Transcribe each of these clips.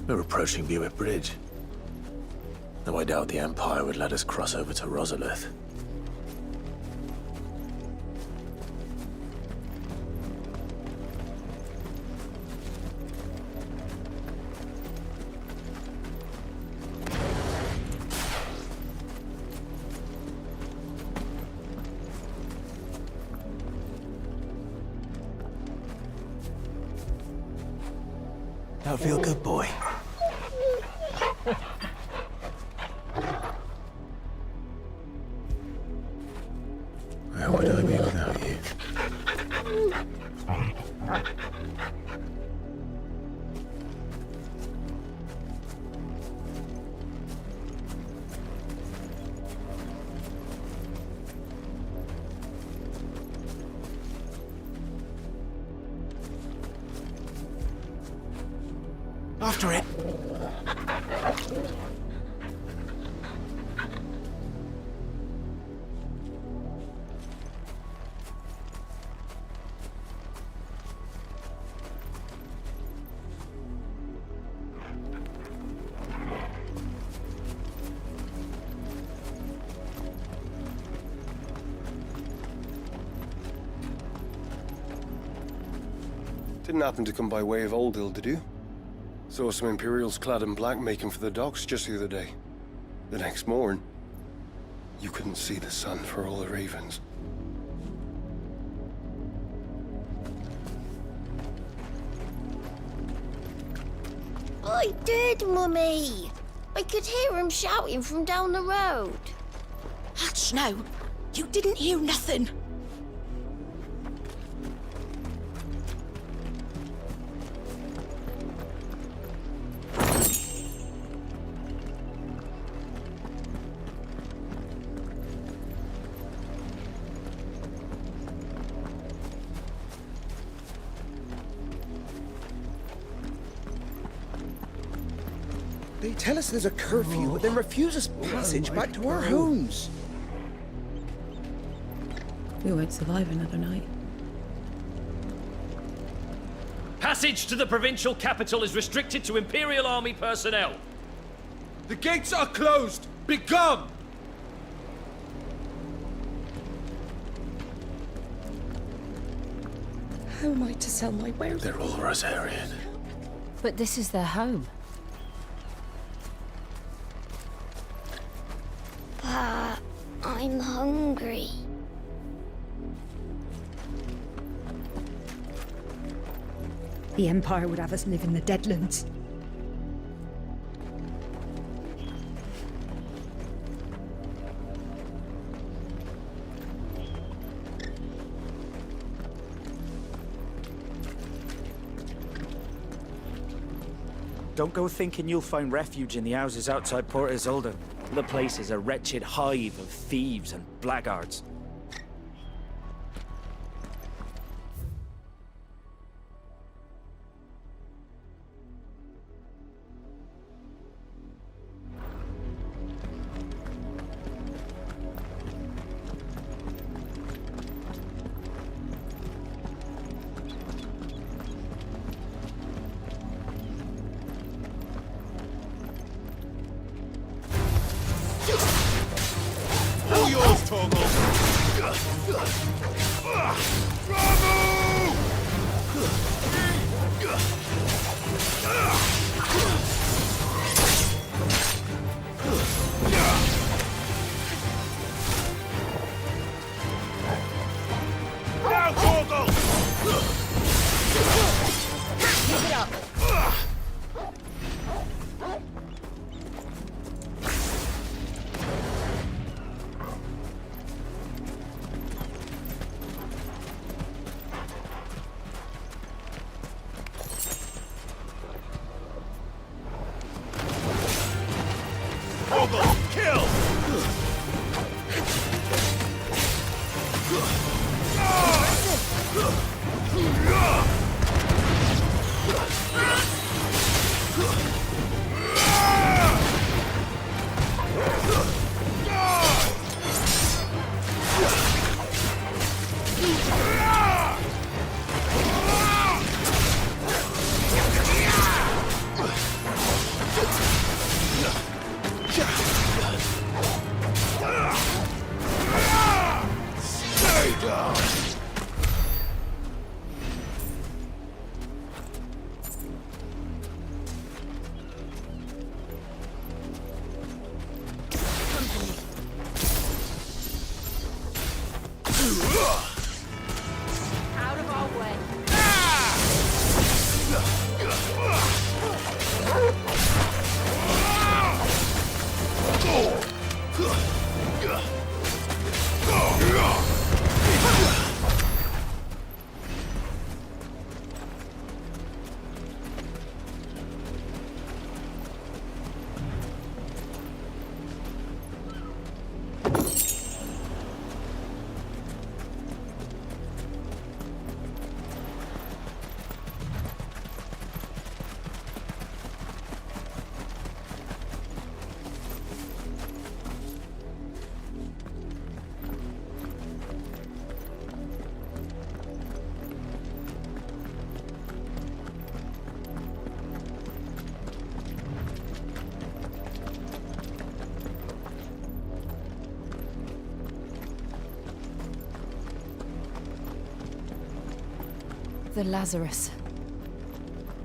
We're approaching Buick Bridge. Though I doubt the Empire would let us cross over to Rosalith. That'll feel good, boy. Where would I be without you? After it. Didn't happen to come by way of Oldhill, did you? Saw some Imperials clad in black making for the docks just the other day. The next morn, you couldn't see the sun for all the ravens. I did, Mummy. I could hear him shouting from down the road. Hush now. You didn't hear nothing. They tell us there's a curfew, but then refuse us passage back to our homes. We won't survive another night. Passage to the provincial capital is restricted to Imperial Army personnel. The gates are closed! Begone! How am I to sell my wares? They're all Rosarian. But this is their home. I'm hungry. The Empire would have us live in the Deadlands. Don't go thinking you'll find refuge in the houses outside Port Isolde. The place is a wretched hive of thieves and blackguards. All yours, Torgal! Now, Torgal! Pick it up. Torgal, kill! The Lazarus.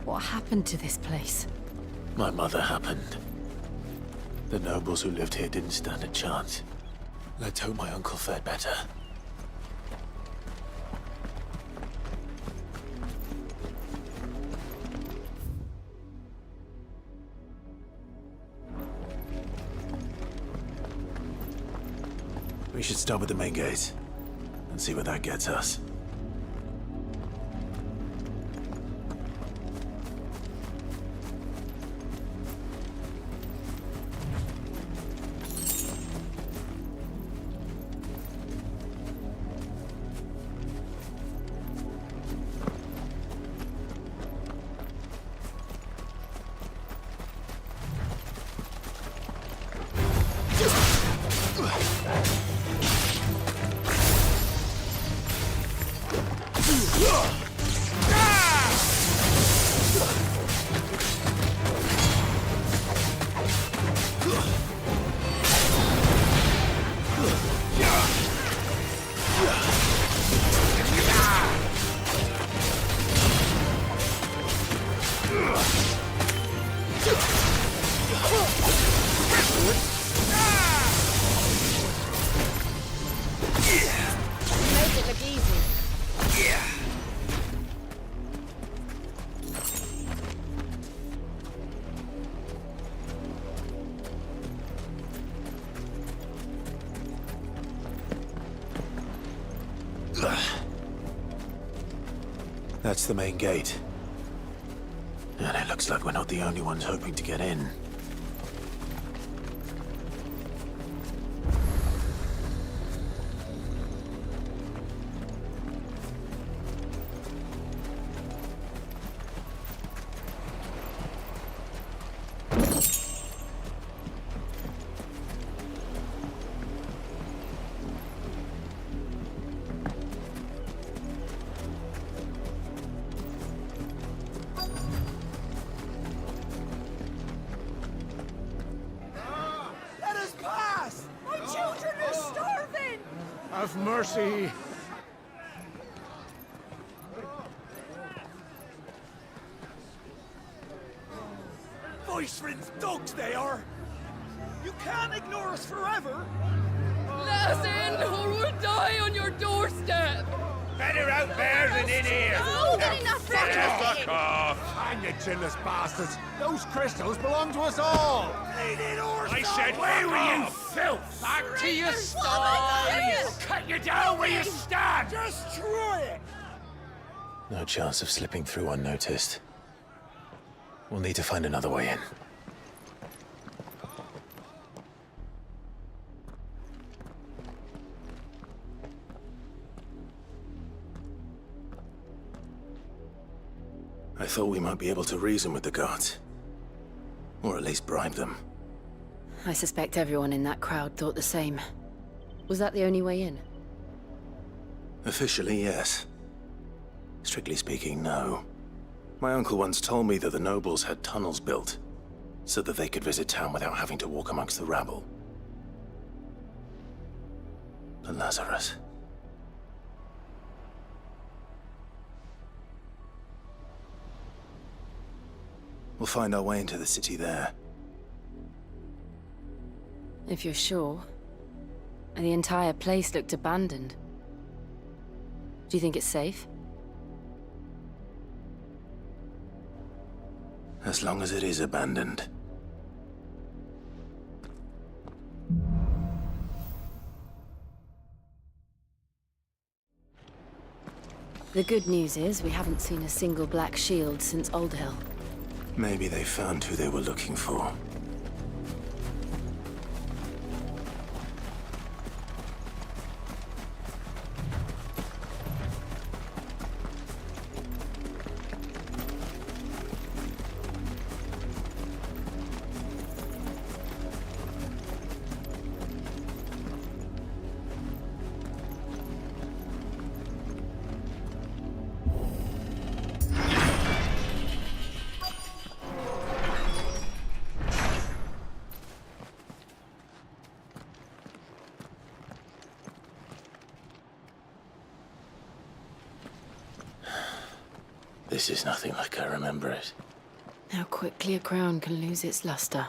What happened to this place? My mother happened. The nobles who lived here didn't stand a chance. Let's hope my uncle fared better. We should start with the main gate and see where that gets us. Made it look easy. That's the main gate. And it looks like we're not the only ones hoping to get in. Let us pass! My children are starving! Have mercy. Viceland's dogs they are! You can't ignore us forever! Let us in, or we'll die on your doorstep! Better out there than in here. Oh, get enough Fuck off. Hang you chinless bastards! Those crystals belong to us all! Bleeding horse! I said, where were you, filth? Back to your What stall! am I doing? Cut you down where you stand. Destroy it! No chance of slipping through unnoticed. We'll need to find another way in. I thought we might be able to reason with the guards. Or at least bribe them. I suspect everyone in that crowd thought the same. Was that the only way in? Officially, yes. Strictly speaking, no. My uncle once told me that the nobles had tunnels built, so that they could visit town without having to walk amongst the rabble. The Lazarus. We'll find our way into the city there. If you're sure. And the entire place looked abandoned. Do you think it's safe? As long as it is abandoned. The good news is we haven't seen a single black shield since Old Hill. Maybe they found who they were looking for. This is nothing like I remember it. How quickly a crown can lose its luster.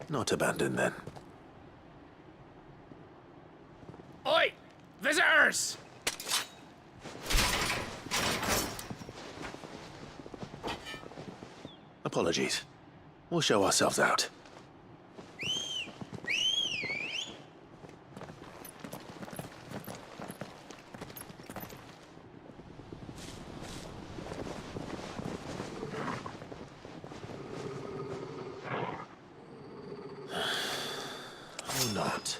Not abandoned, then. Oi! Visitors! Apologies. We'll show ourselves out. Or not.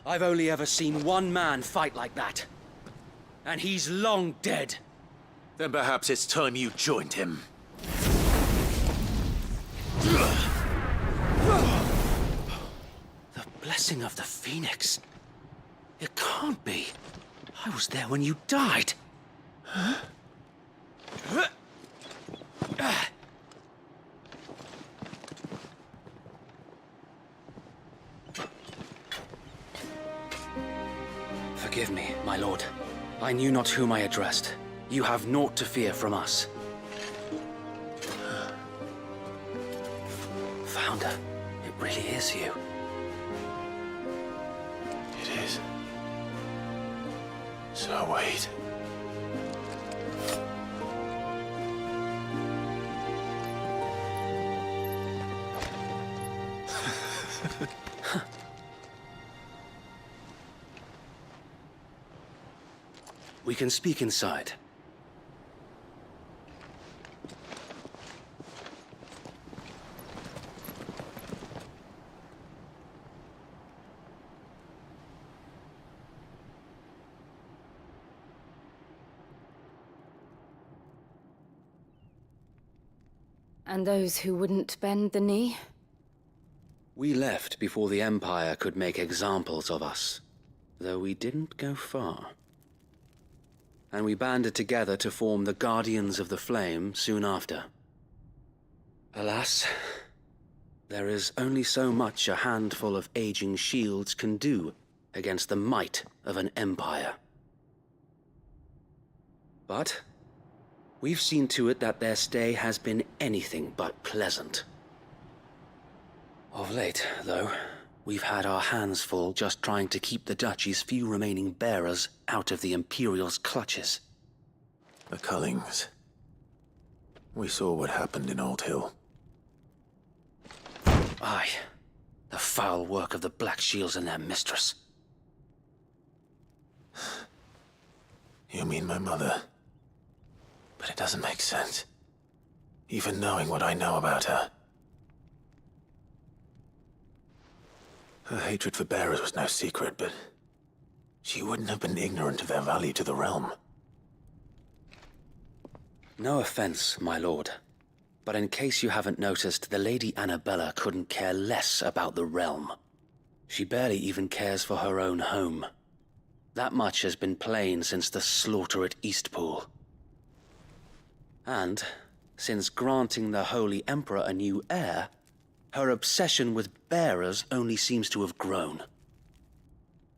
I've only ever seen one man fight like that. And he's long dead. Then perhaps it's time you joined him. The blessing of the Phoenix. It can't be. I was there when you died. Forgive me, my lord. I knew not whom I addressed. You have naught to fear from us. Founder, it really is you. It is. So wait. We can speak inside. And those who wouldn't bend the knee? We left before the Empire could make examples of us, though we didn't go far. and we banded together to form the Guardians of the Flame soon after. Alas, there is only so much a handful of aging shields can do against the might of an empire. But we've seen to it that their stay has been anything but pleasant. Of late, though, we've had our hands full just trying to keep the Duchy's few remaining bearers out of the Imperial's clutches. The Cullings. We saw what happened in Old Hill. Aye, the foul work of the Black Shields and their mistress. You mean my mother? But it doesn't make sense. Even knowing what I know about her. Her hatred for bearers was no secret, but she wouldn't have been ignorant of their value to the realm. No offense, my lord, but in case you haven't noticed, the Lady Annabella couldn't care less about the realm. She barely even cares for her own home. That much has been plain since the slaughter at Eastpool. And, since granting the Holy Emperor a new heir, her obsession with bearers only seems to have grown.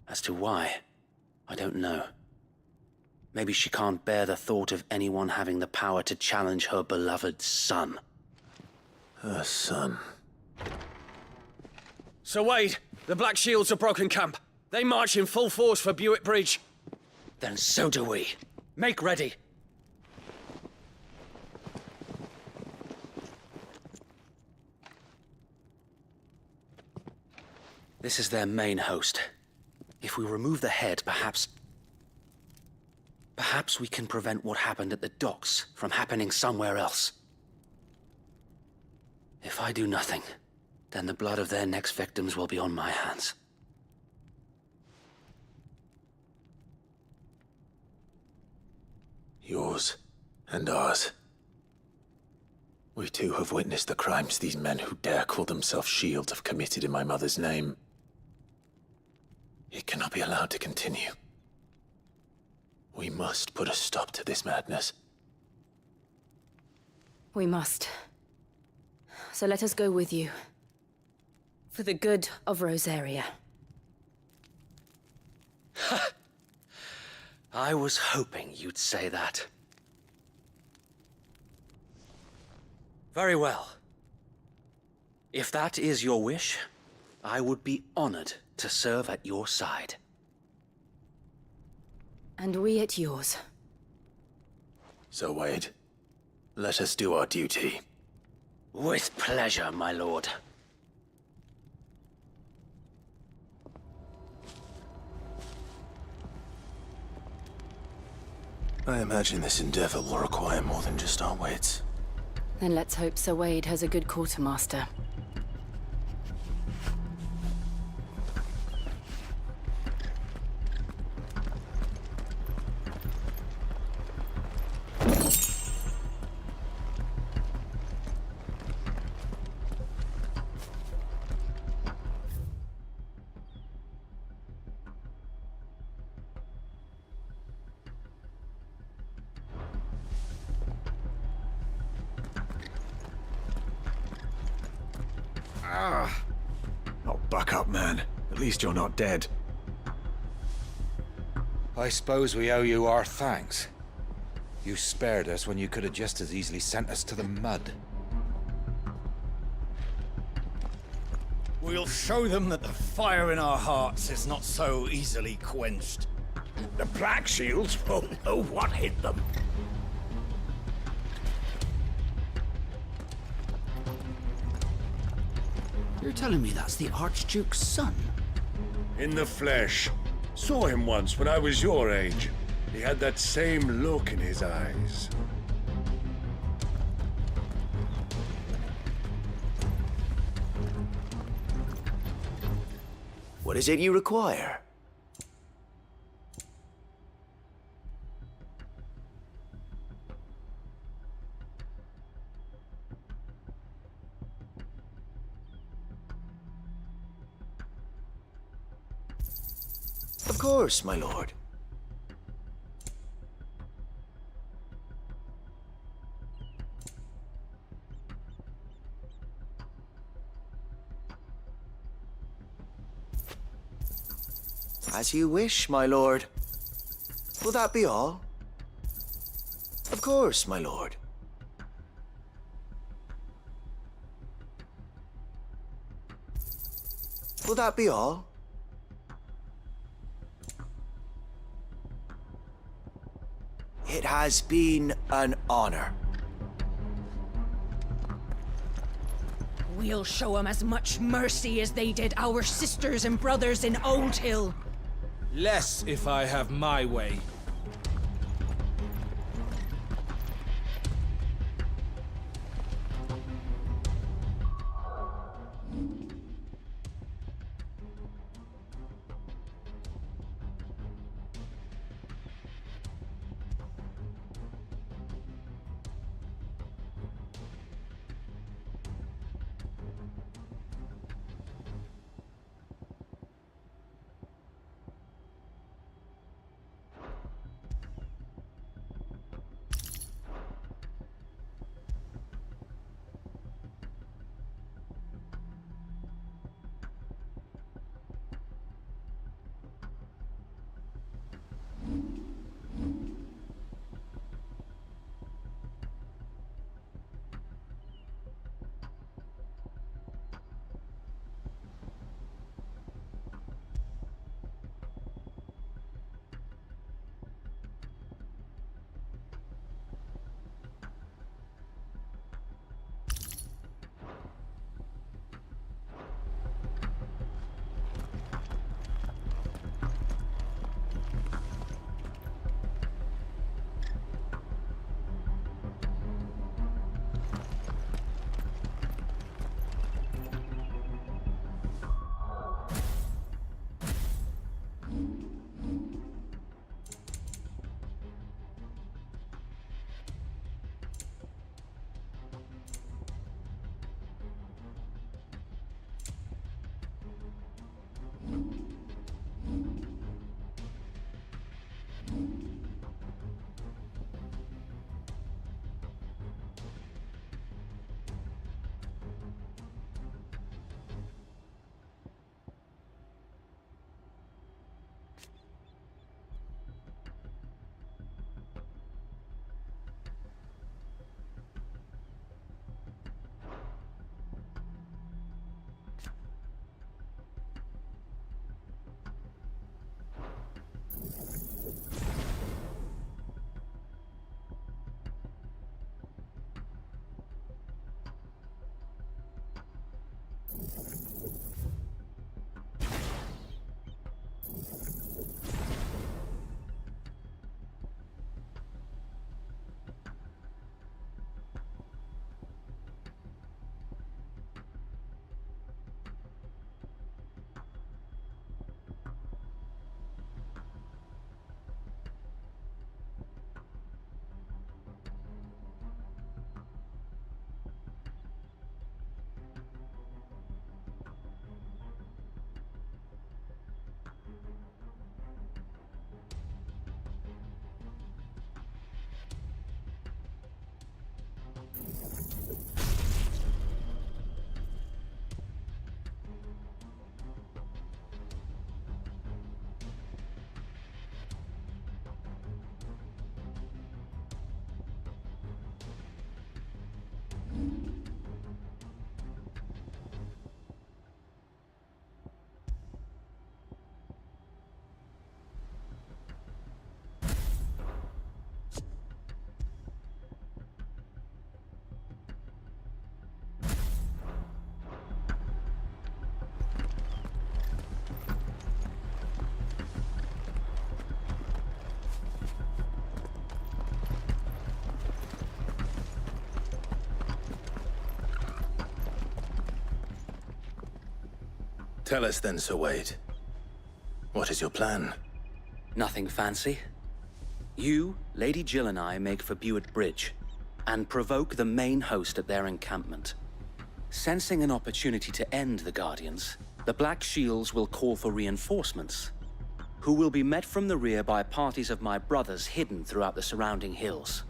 As to why, I don't know. Maybe she can't bear the thought of anyone having the power to challenge her beloved son. Her son. Sir Wade, the Black Shields have broken camp. They march in full force for Buick Bridge. Then so do we. Make ready. This is their main host. If we remove the head, perhaps we can prevent what happened at the docks from happening somewhere else. If I do nothing, then the blood of their next victims will be on my hands. Yours and ours. We too have witnessed the crimes these men who dare call themselves shields have committed in my mother's name. It cannot be allowed to continue. We must put a stop to this madness. We must. So let us go with you. For the good of Rosaria. I was hoping you'd say that. Very well. If that is your wish, I would be honored to serve at your side. And we at yours. So, Wade, let us do our duty. With pleasure, my lord. I imagine this endeavor will require more than just our wits. Then let's hope Sir Wade has a good quartermaster. Oh, buck up, man. At least you're not dead. I suppose we owe you our thanks. You spared us when you could have just as easily sent us to the mud. We'll show them that the fire in our hearts is not so easily quenched. The Black Shields won't know what hit them. You're telling me that's the Archduke's son? In the flesh. Saw him once when I was your age. He had that same look in his eyes. What is it you require? Of course, my lord. As you wish, my lord. Will that be all? Of course, my lord. Will that be all? It has been an honor. We'll show 'em as much mercy as they did our sisters and brothers in Old Hill. Less if I have my way. Tell us then, Sir Wade. What is your plan? Nothing fancy. You, Lady Jill and I make for Buett Bridge, and provoke the main host at their encampment. Sensing an opportunity to end the Guardians, the Black Shields will call for reinforcements, who will be met from the rear by parties of my brothers hidden throughout the surrounding hills.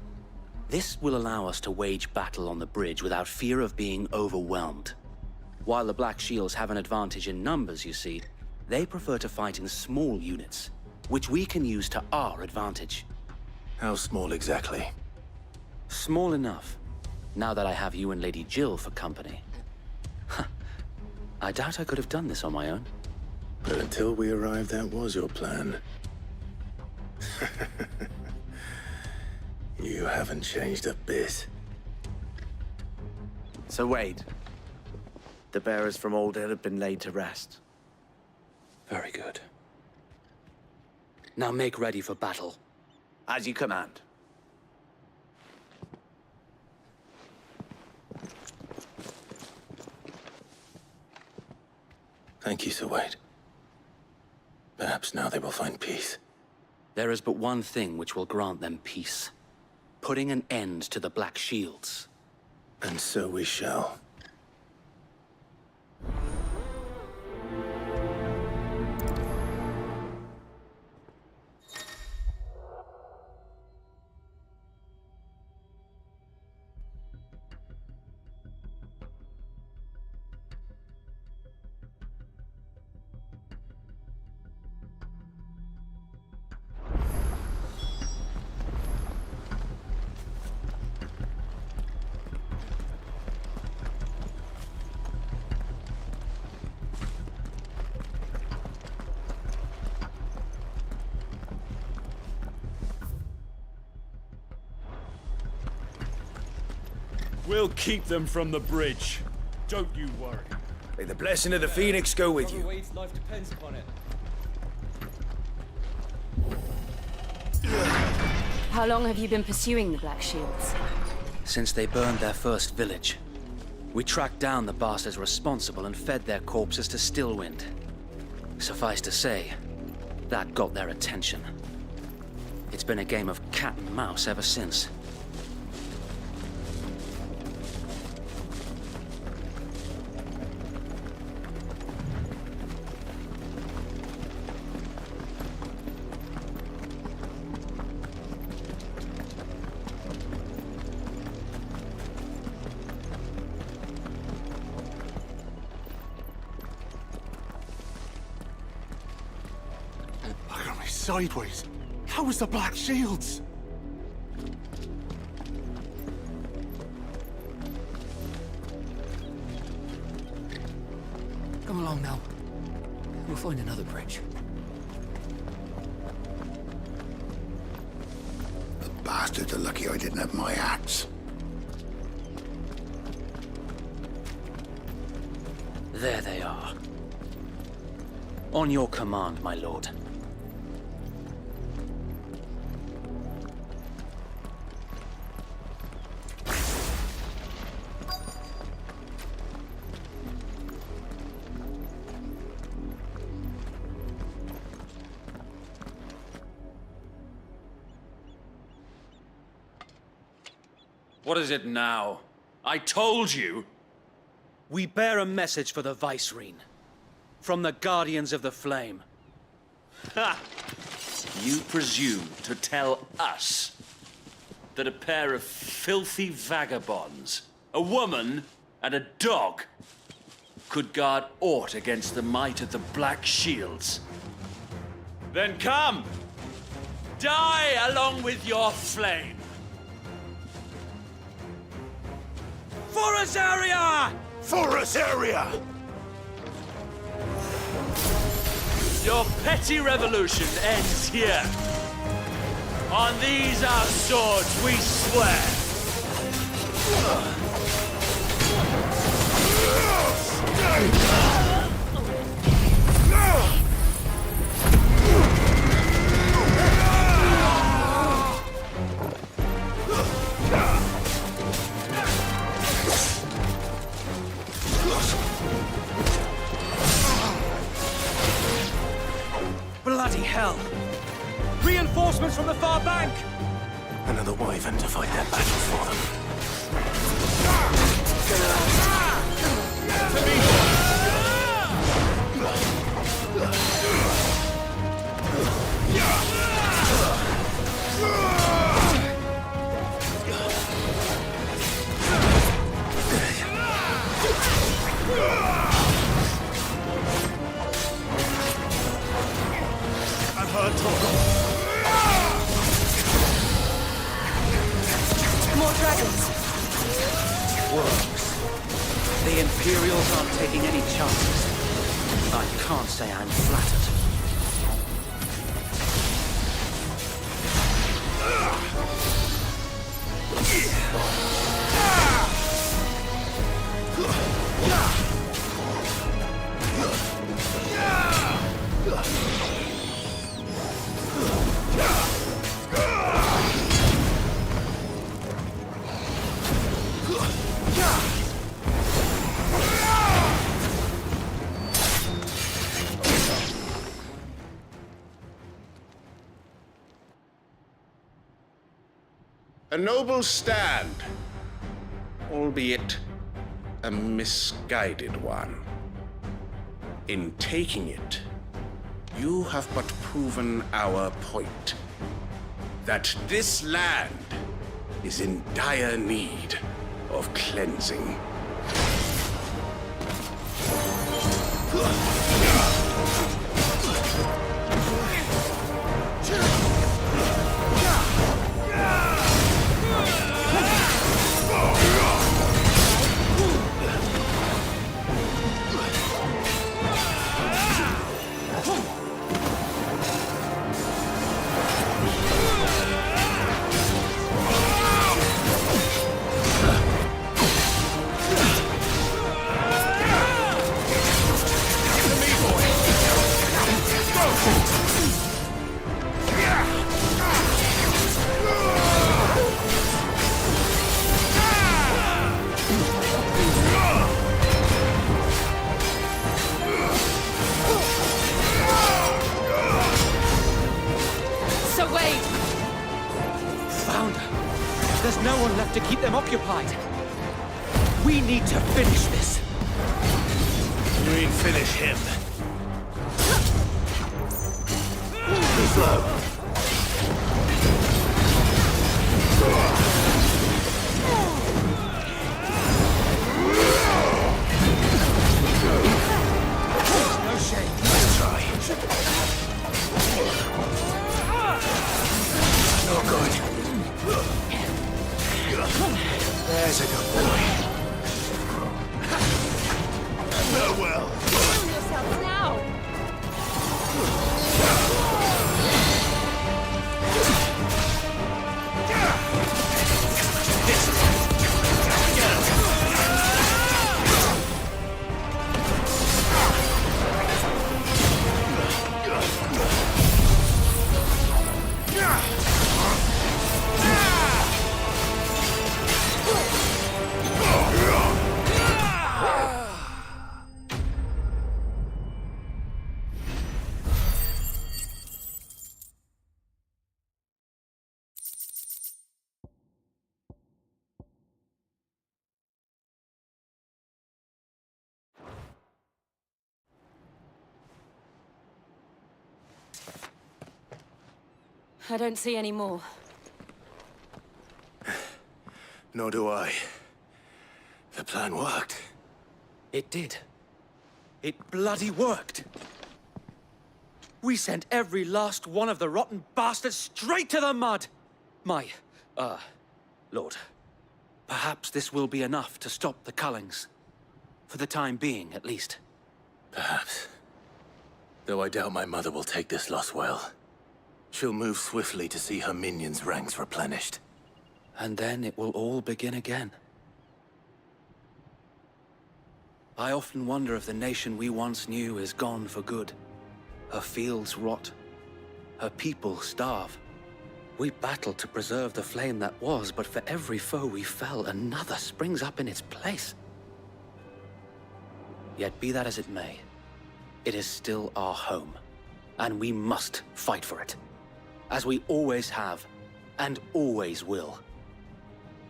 This will allow us to wage battle on the bridge without fear of being overwhelmed. While the Black Shields have an advantage in numbers, you see, They prefer to fight in small units, which we can use to our advantage. How small exactly? Small enough, now that I have you and Lady Jill for company. I doubt I could have done this on my own. But until we arrived, that was your plan. You haven't changed a bit. So Wade, the bearers from Old Hill have been laid to rest. Very good. Now make ready for battle. As you command. Thank you, Sir Wade. Perhaps now they will find peace. There is but one thing which will grant them peace. Putting an end to the Black Shields. And so we shall. We'll keep them from the bridge. Don't you worry. May the blessing of the Phoenix go with you. Wade's life depends upon it. How long have you been pursuing the Black Shields? Since they burned their first village. We tracked down the bastards responsible and fed their corpses to Stillwind. Suffice to say, that got their attention. It's been a game of cat and mouse ever since. Look at me sideways. How was the Black Shields? Come along now. We'll find another bridge. The bastards are lucky I didn't have my axe. There they are. On your command, my lord. What is it now? I told you! We bear a message for the Vicereine. From the Guardians of the Flame. Ha! You presume to tell us that a pair of filthy vagabonds, a woman and a dog, could guard aught against the might of the Black Shields? Then come! Die along with your flame! For Azaria! For Azaria! Your petty revolution ends here. On these our swords we swear. Bloody hell! Reinforcements from the far bank! Another wyvern to fight their battle for them. More dragons! Works. The Imperials aren't taking any chances. I can't say I'm flattered. A noble stand, albeit a misguided one. In taking it, you have but proven our point, that this land is in dire need of cleansing. There's no one left to keep them occupied. We need to finish this. You mean finish him? Too slow. No shame. Let's try. No good. There's a good boy. Farewell. Kill yourself now! I don't see any more. Nor do I. The plan worked. It did. It bloody worked. We sent every last one of the rotten bastards straight to the mud! My, Lord, perhaps this will be enough to stop the Cullings. For the time being, at least. Perhaps. Though I doubt my mother will take this loss well. She'll move swiftly to see her minions' ranks replenished. And then it will all begin again. I often wonder if the nation we once knew is gone for good. Her fields rot. Her people starve. We battled to preserve the flame that was, but for every foe we fell, another springs up in its place. Yet be that as it may, it is still our home, and we must fight for it. As we always have, and always will.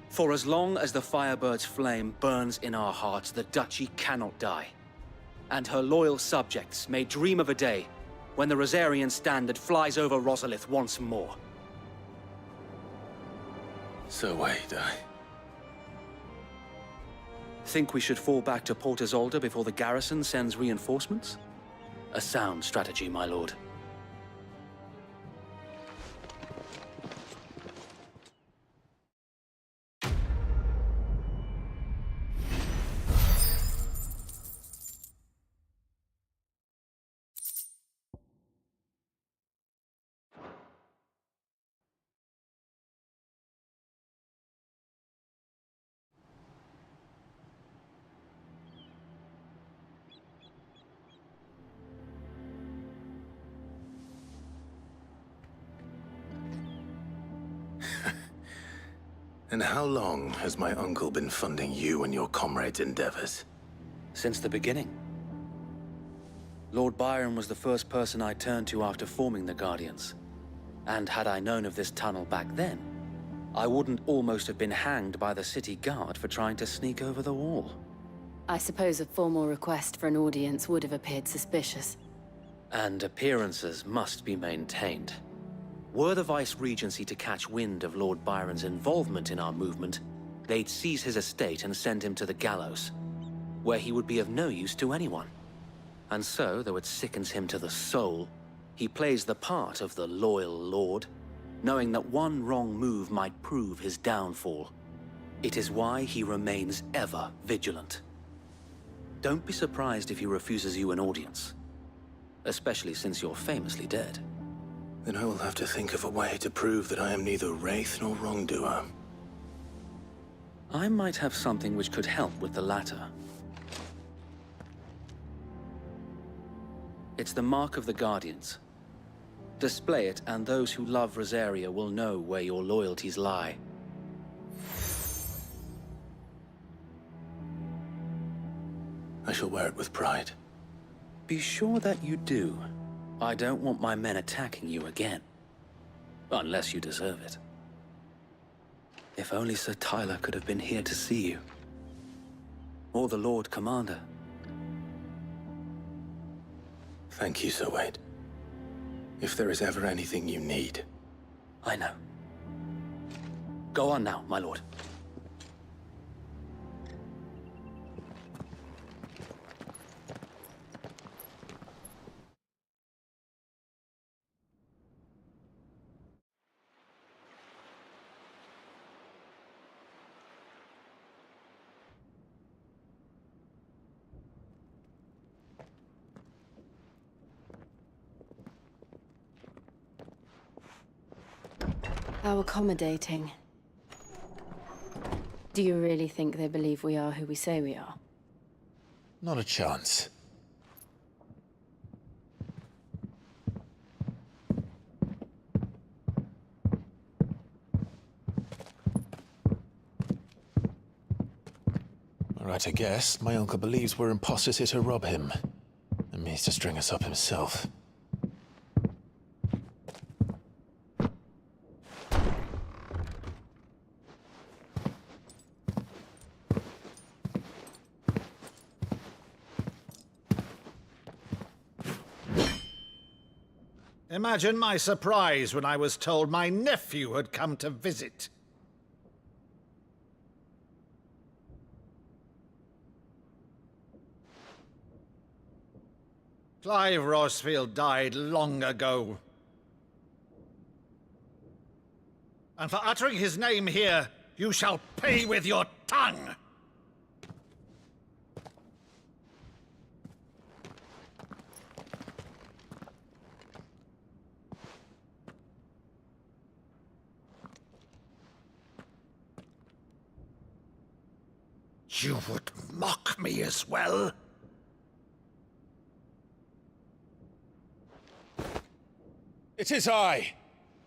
For as long as the Firebird's flame burns in our hearts, the Duchy cannot die. And her loyal subjects may dream of a day when the Rosarian standard flies over Rosalith once more. So wait, Think we should fall back to Port Isolde before the garrison sends reinforcements? A sound strategy, my lord. And how long has my uncle been funding you and your comrades' endeavors? Since the beginning. Lord Byron was the first person I turned to after forming the Guardians. And had I known of this tunnel back then, I wouldn't almost have been hanged by the city guard for trying to sneak over the wall. I suppose a formal request for an audience would have appeared suspicious. And appearances must be maintained. Were the Vice-Regency to catch wind of Lord Byron's involvement in our movement, they'd seize his estate and send him to the gallows, where he would be of no use to anyone. And so, though it sickens him to the soul, he plays the part of the loyal lord, knowing that one wrong move might prove his downfall. It is why he remains ever vigilant. Don't be surprised if he refuses you an audience, especially since you're famously dead. Then I will have to think of a way to prove that I am neither wraith nor wrongdoer. I might have something which could help with the latter. It's the mark of the Guardians. Display it, and those who love Rosaria will know where your loyalties lie. I shall wear it with pride. Be sure that you do. I don't want my men attacking you again. Unless you deserve it. If only Sir Tyler could have been here to see you. Or the Lord Commander. Thank you, Sir Wade. If there is ever anything you need. I know. Go on now, my lord. How accommodating. Do you really think they believe we are who we say we are? Not a chance. Right, I guess. My uncle believes we're imposters here to rob him. And means to string us up himself. Imagine my surprise when I was told my nephew had come to visit. Clive Rosfield died long ago. And for uttering his name here, you shall pay with your tongue! You would mock me as well? It is I,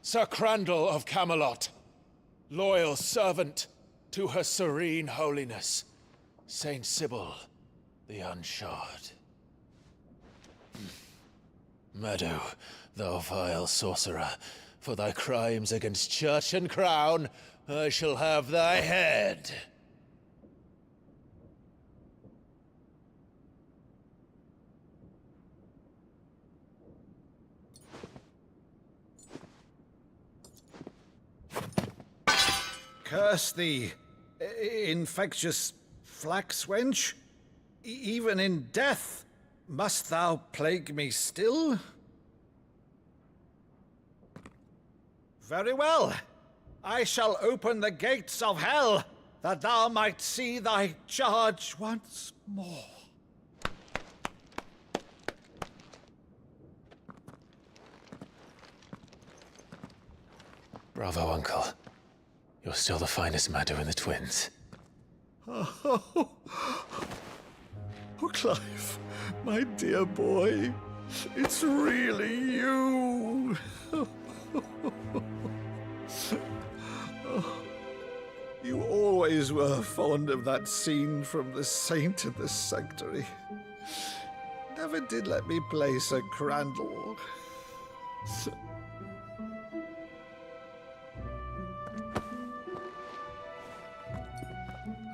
Sir Crandall of Camelot, loyal servant to Her Serene Holiness, Saint Sybil the Unshod. Meadow, thou vile sorcerer, for thy crimes against church and crown, I shall have thy head. Curse thee, infectious flax wench. Even in death, must thou plague me still? Very well. I shall open the gates of hell, that thou might see thy charge once more. Bravo, Uncle. You're still the finest Meadow in the twins. Oh, Clive, my dear boy, it's really you. always were fond of that scene from The Saint in the Sanctuary. Never did let me play Sir Crandall.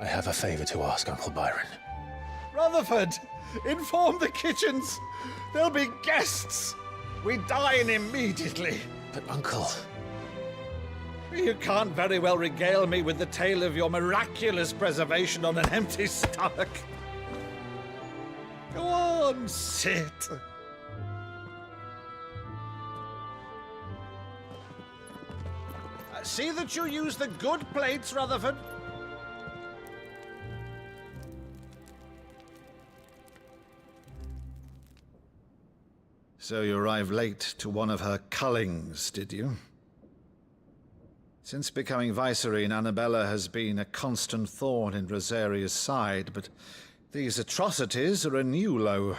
I have a favor to ask, Uncle Byron. Rutherford, inform the kitchens. There'll be guests. We dine immediately. But, Uncle... You can't very well regale me with the tale of your miraculous preservation on an empty stomach. Go on, sit. See that you use the good plates, Rutherford. So you arrived late to one of her cullings, did you? Since becoming Vicereine, Annabella has been a constant thorn in Rosaria's side, but these atrocities are a new low.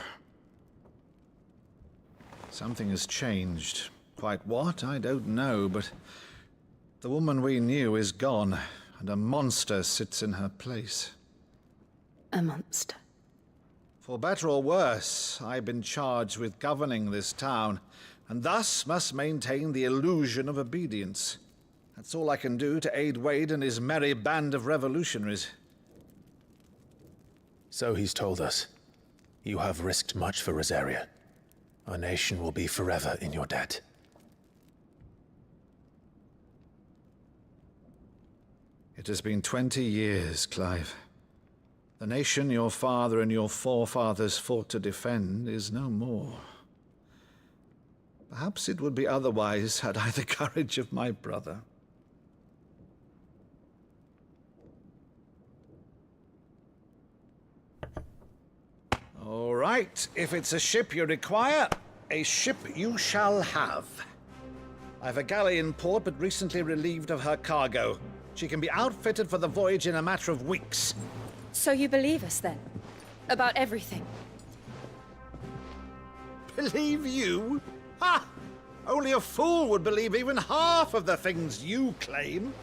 Something has changed. Quite what, I don't know, but the woman we knew is gone, and a monster sits in her place. A monster? For better or worse, I've been charged with governing this town, and thus must maintain the illusion of obedience. That's all I can do to aid Wade and his merry band of revolutionaries. So he's told us. You have risked much for Rosaria. Our nation will be forever in your debt. It has been 20 years, Clive. The nation your father and your forefathers fought to defend is no more. Perhaps it would be otherwise had I the courage of my brother. All right, if it's a ship you require, a ship you shall have. I've a galley in port, but recently relieved of her cargo. She can be outfitted for the voyage in a matter of weeks. So you believe us, then? About everything? Believe you? Ha! Only a fool would believe even half of the things you claim.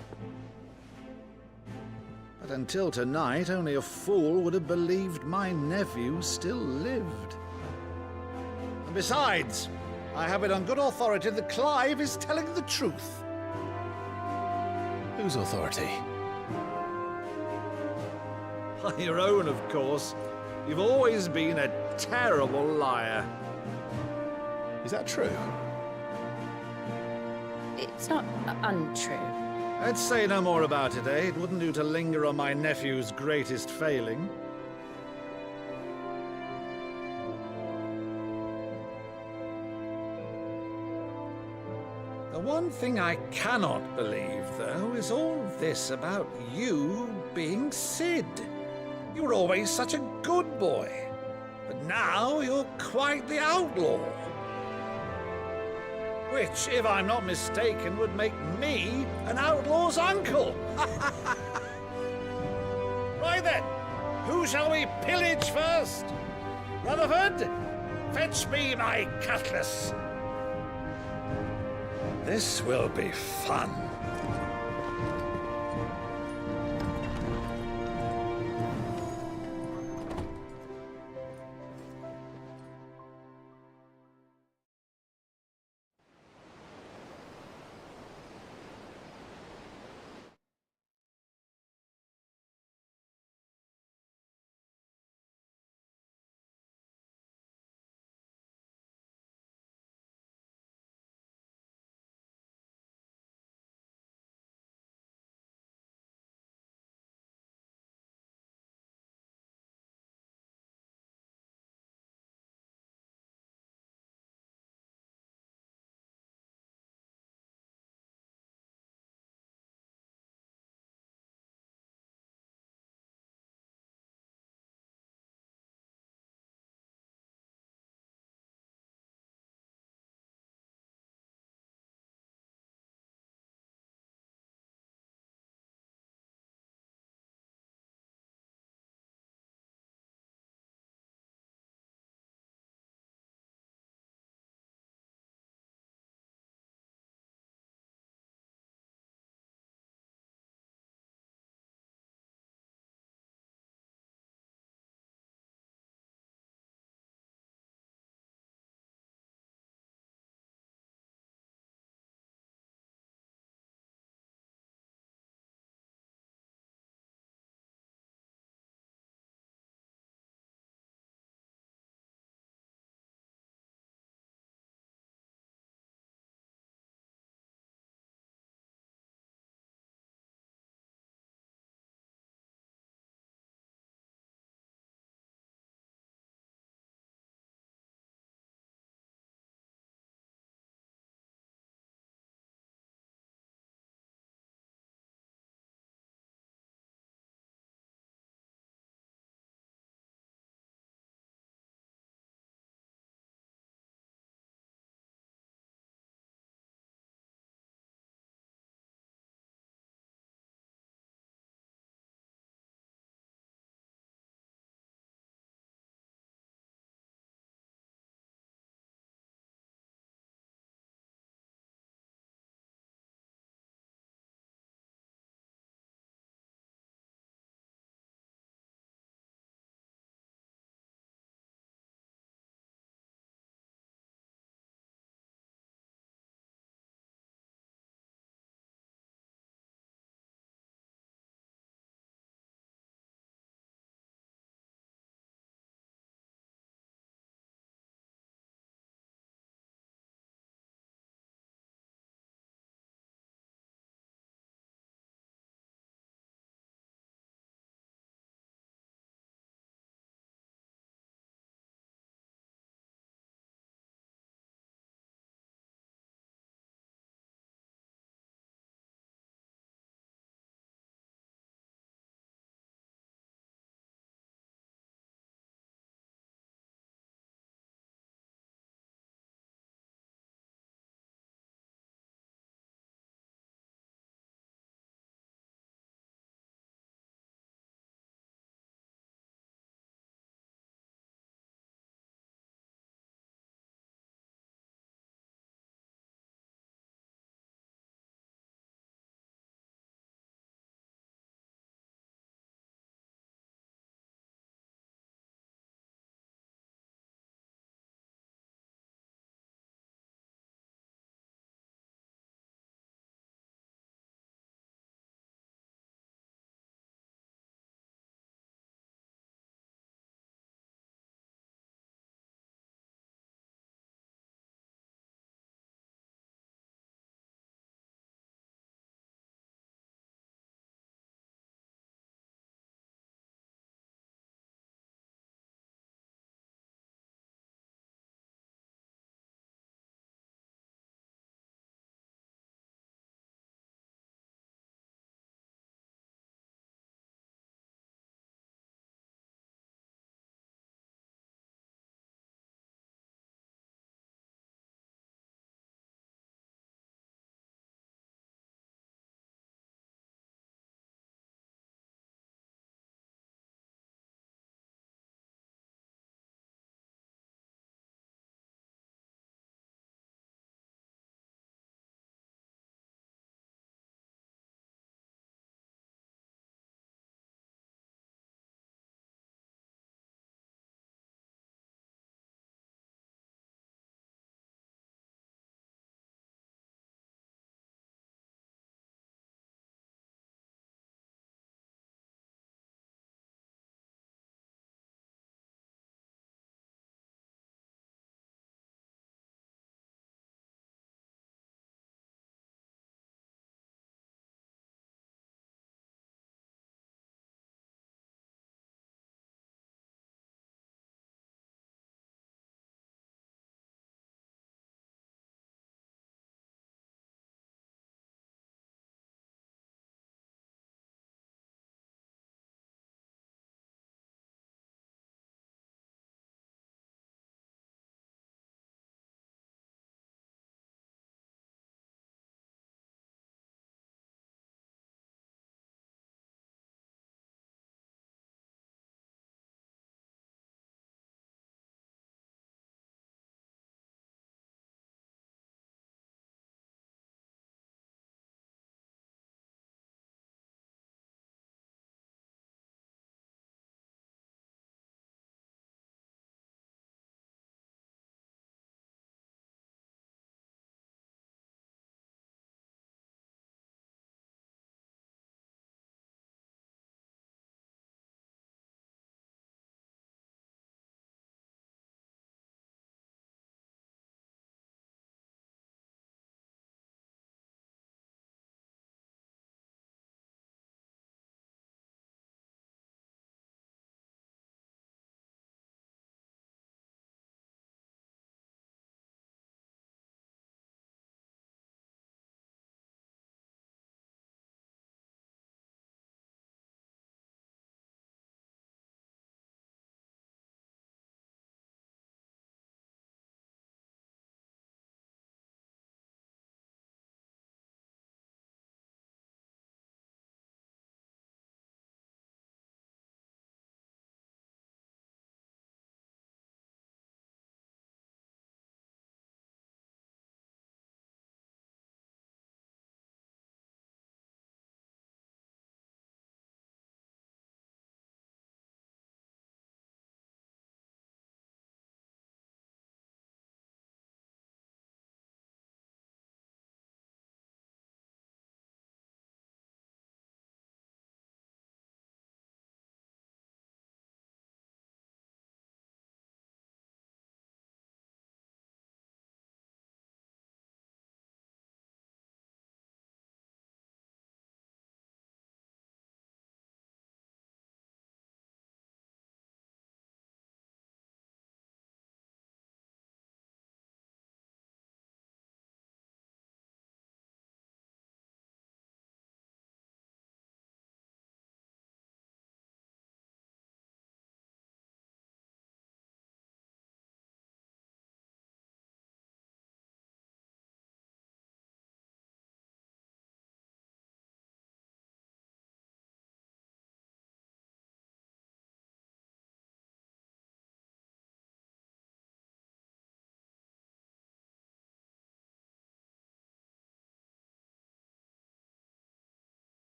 But until tonight, only a fool would have believed my nephew still lived. And besides, I have it on good authority that Clive is telling the truth. Whose authority? Your own, of course. You've always been a terrible liar. Is that true? It's not untrue. Let's say no more about it, eh? It wouldn't do to linger on my nephew's greatest failing. The one thing I cannot believe, though, is all this about you being Sid. You were always such a good boy, but now you're quite the outlaw. Which, if I'm not mistaken, would make me an outlaw's uncle. Right then, who shall we pillage first? Rutherford, fetch me my cutlass. This will be fun.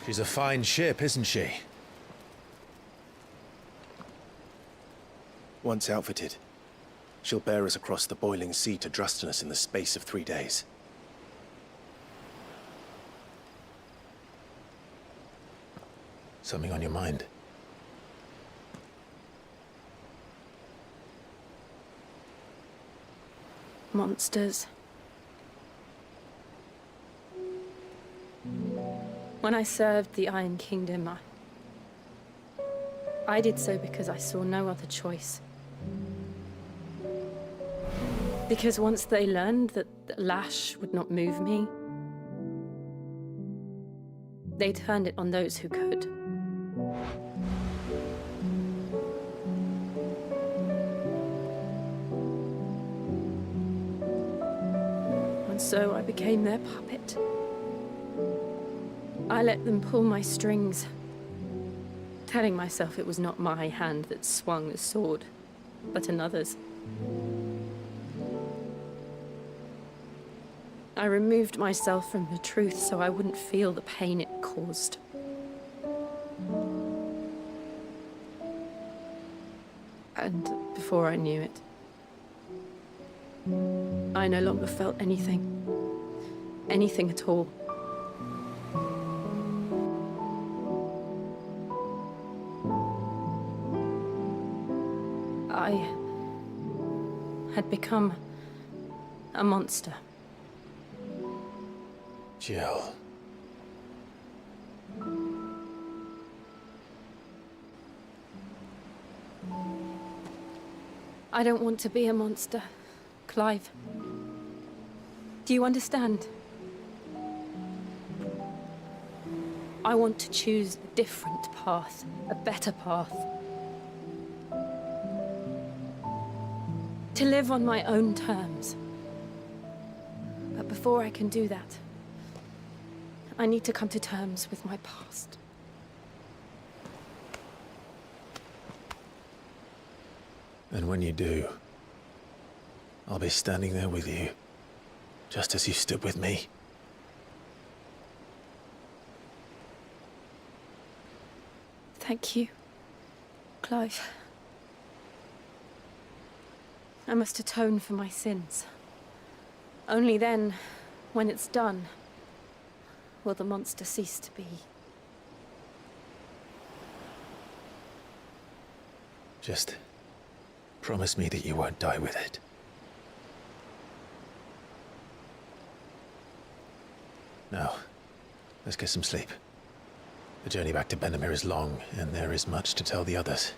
She's a fine ship, isn't she? Once outfitted, she'll bear us across the boiling sea to Drustinus in the space of 3 days. Something on your mind? Monsters. When I served the Iron Kingdom, I did so because I saw no other choice. Because once they learned that the lash would not move me, they turned it on those who could. And so I became their puppet. I let them pull my strings, telling myself it was not my hand that swung the sword, but another's. I removed myself from the truth so I wouldn't feel the pain it caused. And before I knew it, I no longer felt anything. Anything at all. I had become a monster. Jill. I don't want to be a monster, Clive. Do you understand? I want to choose a different path, a better path. To live on my own terms. But before I can do that, I need to come to terms with my past. And when you do, I'll be standing there with you, just as you stood with me. Thank you, Clive. I must atone for my sins. Only then, when it's done, will the monster cease to be. Just promise me that you won't die with it. Now, let's get some sleep. The journey back to Benamir is long, and there is much to tell the others.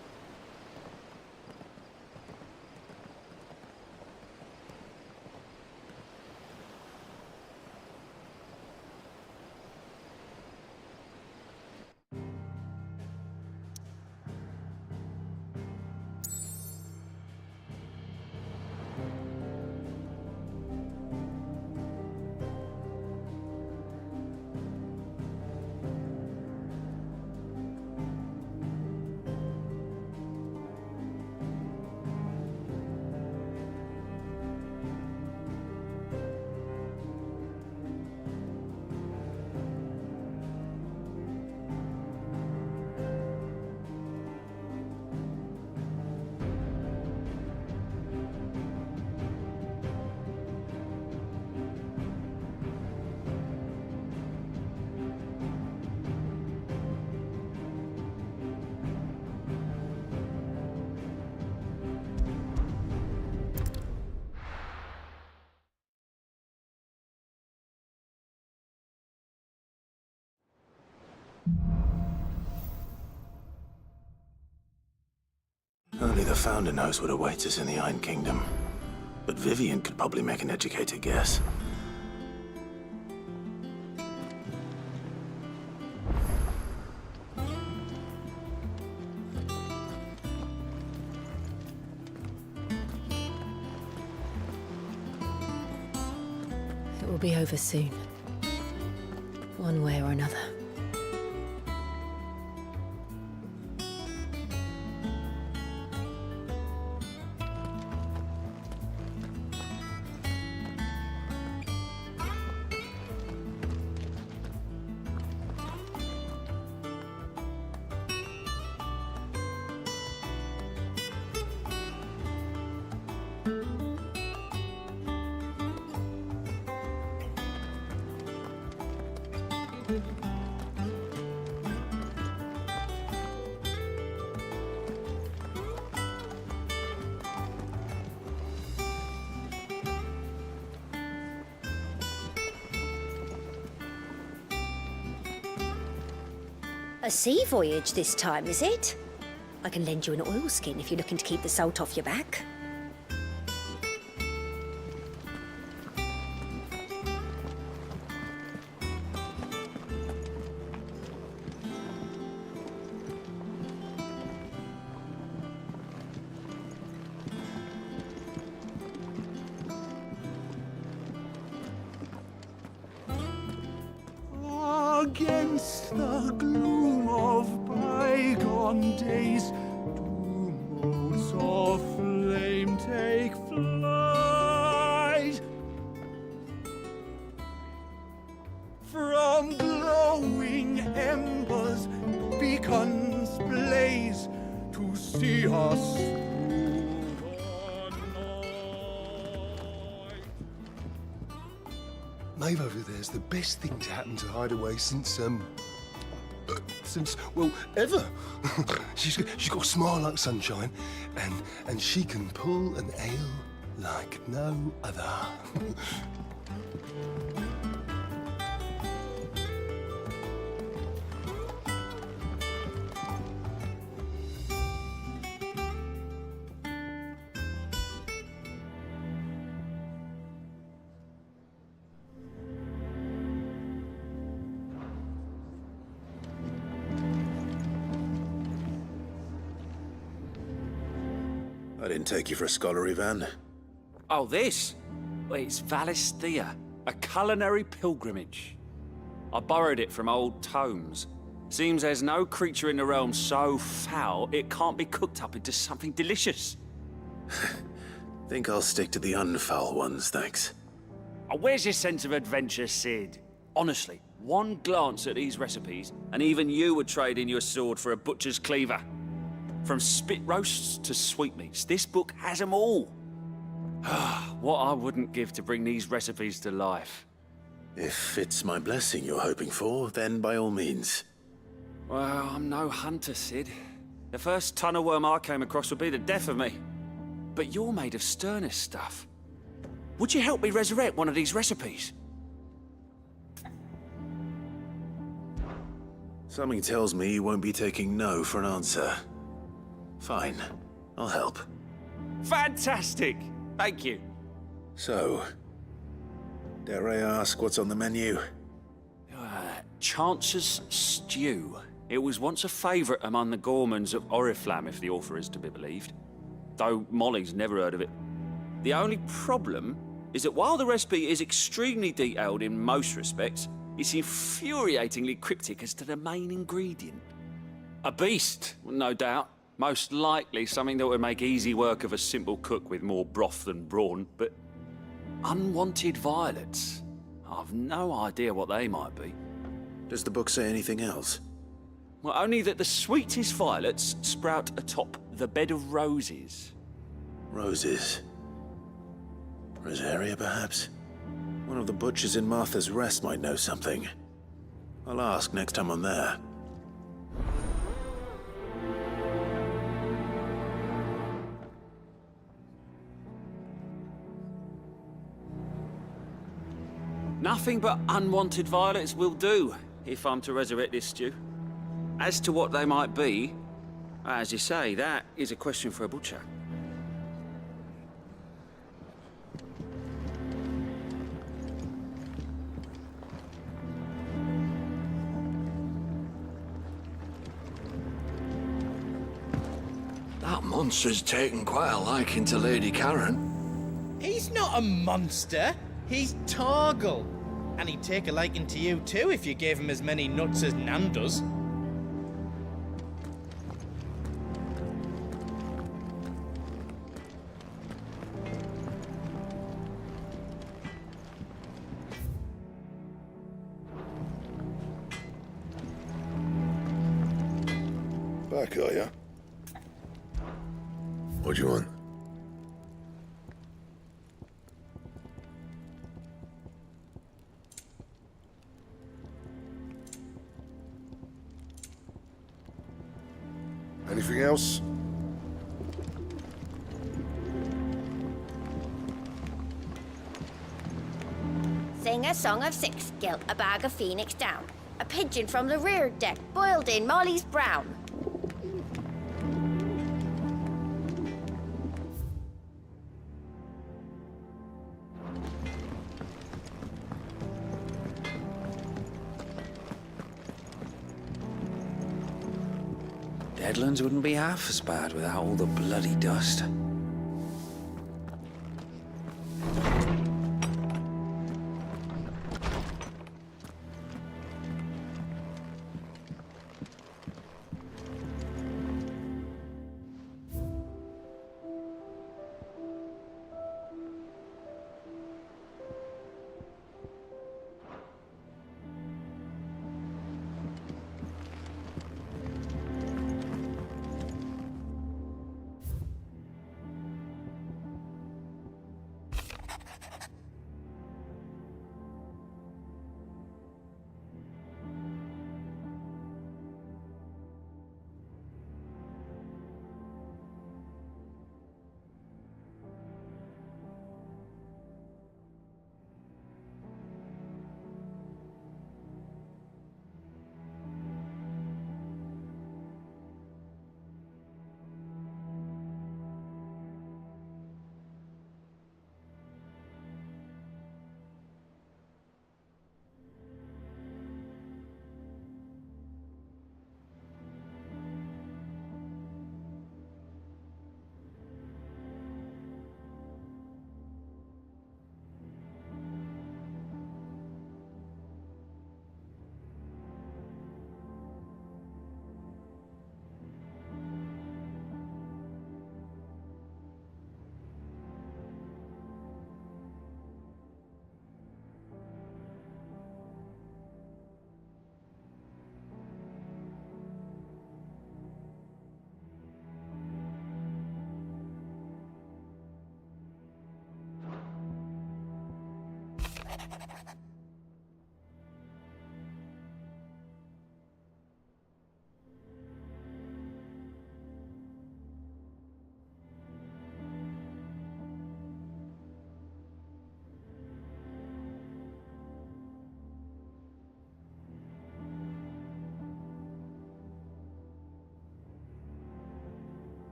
Only the Founder knows what awaits us in the Iron Kingdom. But Vivian could probably make an educated guess. It will be over soon. One way or another. A sea voyage this time, is it? I can lend you an oilskin if you're looking to keep the salt off your back. Against the gloom of bygone days, do motes of flame take flight. From glowing embers, beacons blaze to see us Maeve over there's the best thing to happen to Hideaway since, well, ever. she's got a smile like sunshine, and she can pull an ale like no other. I didn't take you for a scholar, Ivan. Oh, this? Well, it's Valisthea, a culinary pilgrimage. I borrowed it from old tomes. Seems there's no creature in the realm so foul it can't be cooked up into something delicious. Think I'll stick to the unfoul ones, thanks. Oh, where's your sense of adventure, Sid? Honestly, one glance at these recipes, and even you would trade in your sword for a butcher's cleaver. From spit roasts to sweetmeats, this book has them all. What I wouldn't give to bring these recipes to life. If it's my blessing you're hoping for, then by all means. Well, I'm no hunter, Sid. The first tunnel worm I came across would be the death of me. But you're made of sterner stuff. Would you help me resurrect one of these recipes? Something tells me you won't be taking no for an answer. Fine, I'll help. Fantastic! Thank you. So, dare I ask what's on the menu? Chance's Stew. It was once a favourite among the gourmands of Oriflamme, if the author is to be believed. Though Molly's never heard of it. The only problem is that while the recipe is extremely detailed in most respects, it's infuriatingly cryptic as to the main ingredient. A beast, no doubt. Most likely something that would make easy work of a simple cook with more broth than brawn, but unwanted violets. I've no idea what they might be. Does the book say anything else? Well, only that the sweetest violets sprout atop the bed of roses. Roses. Rosaria, perhaps? One of the butchers in Martha's Rest might know something. I'll ask next time I'm there. Nothing but unwanted violets will do, if I'm to resurrect this stew. As to what they might be, as you say, that is a question for a butcher. That monster's taken quite a liking to Lady Karen. He's not a monster. He's Torgal. And he'd take a liking to you too if you gave him as many nuts as Nan does. Back, are ya? What do you want? Anything else? Sing a song of six, gilt a bag of phoenix down. A pigeon from the rear deck, boiled in Molly's brown. Deadlands wouldn't be half as bad without all the bloody dust.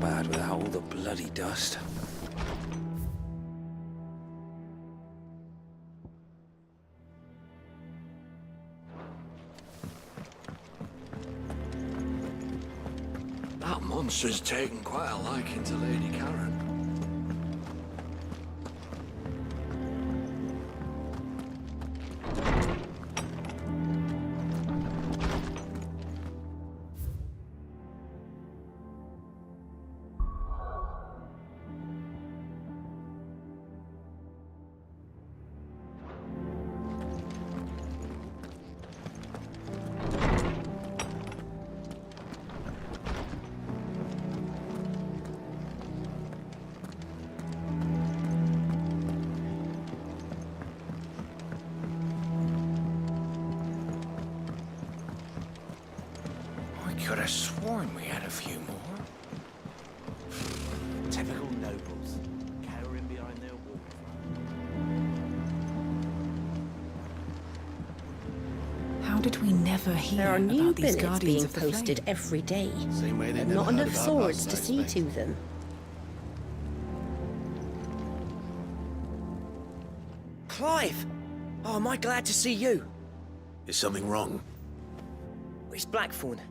Bad without all the bloody dust. That monster's taken quite a liking to Lady Karen. Could have sworn we had a few more. Typical nobles, cowering behind their wall. never hear There are new about these billets guardians being of the posted flame. every day. Same way they And never not heard enough about swords us, to I see expect. to them. Clive! Oh, am I glad to see you? Is something wrong? It's Blackthorn.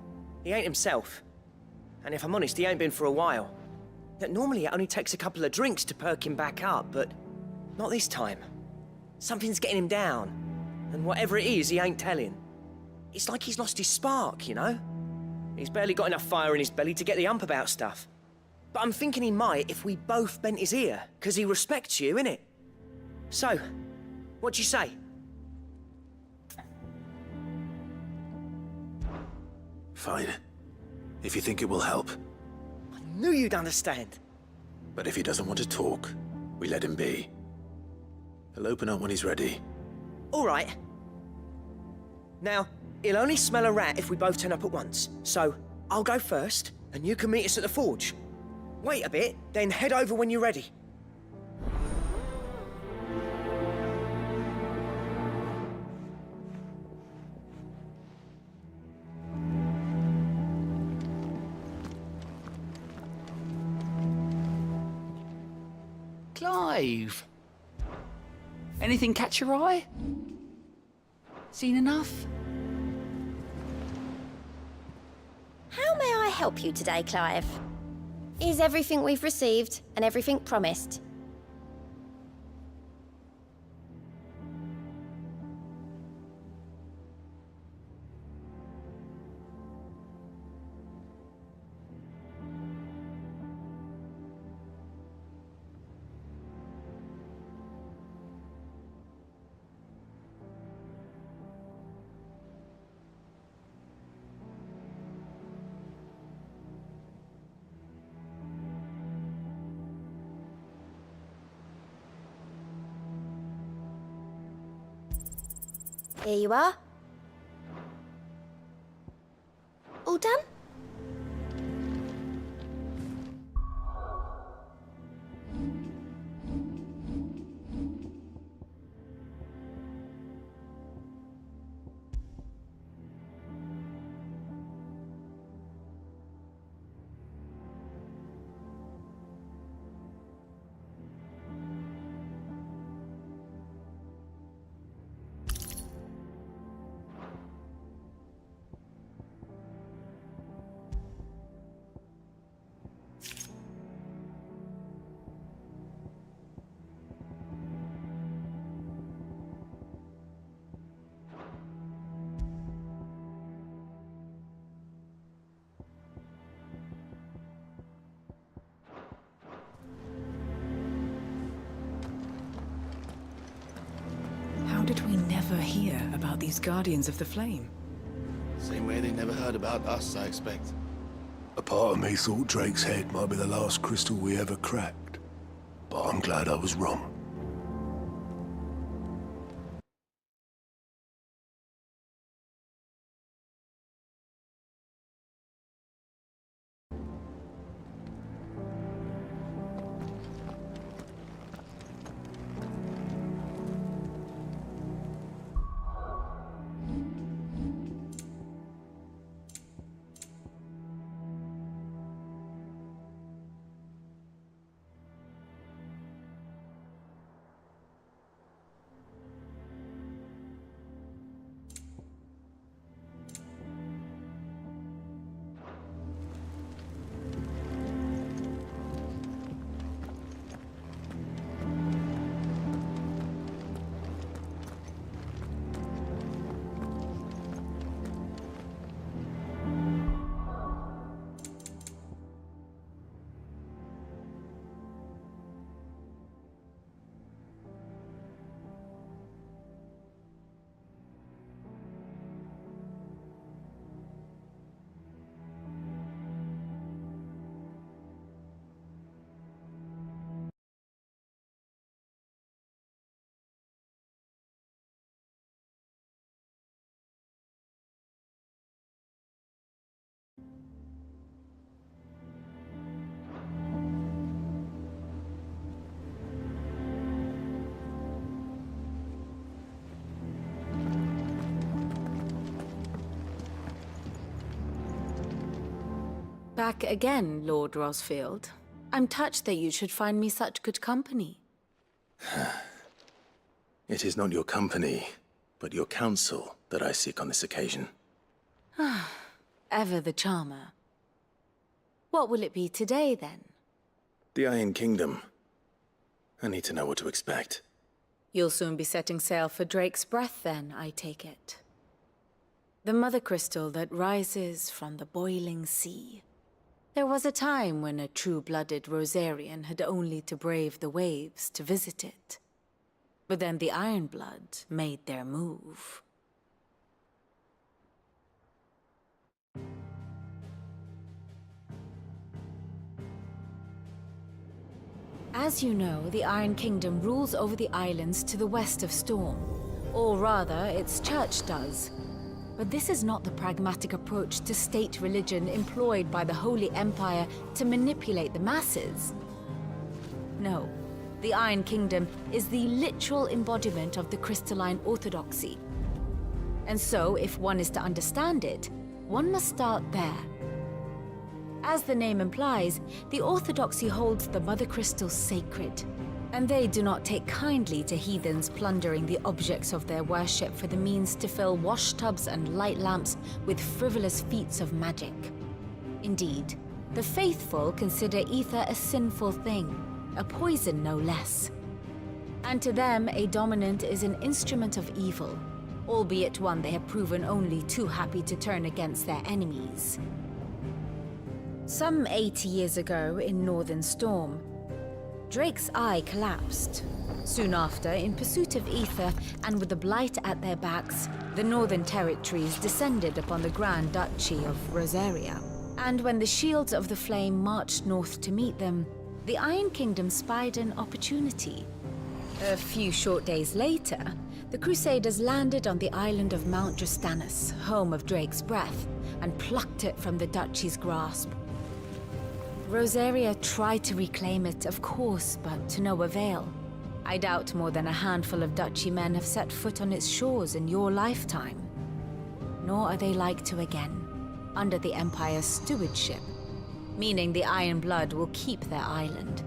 He ain't himself. And if I'm honest, he ain't been for a while. That normally it only takes a couple of drinks to perk him back up, but not this time. Something's getting him down. And whatever it is, he ain't telling. It's like he's lost his spark, you know? He's barely got enough fire in his belly to get the ump about stuff. But I'm thinking he might if we both bent his ear, because he respects you, innit? So, what do you say? Fine. If you think it will help. Knew you'd understand. But if he doesn't want to talk, we let him be. He'll open up when he's ready. All right. Now, he'll only smell a rat if we both turn up at once. So, I'll go first, and you can meet us at the forge. Wait a bit, then head over when you're ready. Clive! Anything catch your eye? Seen enough? How may I help you today, Clive? Is everything we've received and everything promised? Here you are. All done? How did we never hear about these guardians of the flame? Same way they never heard about us, I expect. A part of me thought Drake's head might be the last crystal we ever cracked. But I'm glad I was wrong. Back again, Lord Rosfield. I'm touched that you should find me such good company. It is not your company, but your counsel that I seek on this occasion. Ever the charmer. What will it be today, then? The Iron Kingdom. I need to know what to expect. You'll soon be setting sail for Drake's Breath, then, I take it. The mother crystal that rises from the boiling sea. There was a time when a true-blooded Rosarian had only to brave the waves to visit it. But then the Ironblood made their move. As you know, the Iron Kingdom rules over the islands to the west of Storm. Or rather, its church does. But this is not the pragmatic approach to state religion employed by the Holy Empire to manipulate the masses. No, the Iron Kingdom is the literal embodiment of the crystalline orthodoxy. And so, if one is to understand it, one must start there. As the name implies, the orthodoxy holds the Mother Crystal sacred, and they do not take kindly to heathens plundering the objects of their worship for the means to fill washtubs and light lamps with frivolous feats of magic. Indeed, the faithful consider ether a sinful thing, a poison no less. And to them, a dominant is an instrument of evil, albeit one they have proven only too happy to turn against their enemies. Some 80 years ago, in Northern Storm, Drake's eye collapsed. Soon after, in pursuit of ether and with the Blight at their backs, the Northern Territories descended upon the Grand Duchy of Rosaria. And when the Shields of the Flame marched north to meet them, the Iron Kingdom spied an opportunity. A few short days later, the Crusaders landed on the island of Mount Justanus, home of Drake's Breath, and plucked it from the Duchy's grasp. Rosaria tried to reclaim it, of course, but to no avail. I doubt more than a handful of Duchy men have set foot on its shores in your lifetime. Nor are they like to again, under the Empire's stewardship, meaning the Iron Blood will keep their island,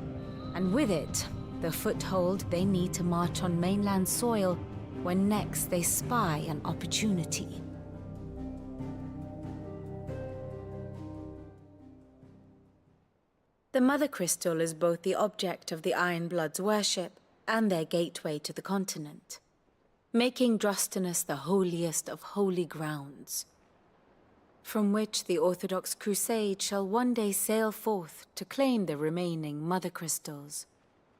and with it, the foothold they need to march on mainland soil when next they spy an opportunity. The Mother Crystal is both the object of the Iron Blood's worship and their gateway to the continent, making Drostanus the holiest of holy grounds, from which the Orthodox Crusade shall one day sail forth to claim the remaining Mother Crystals,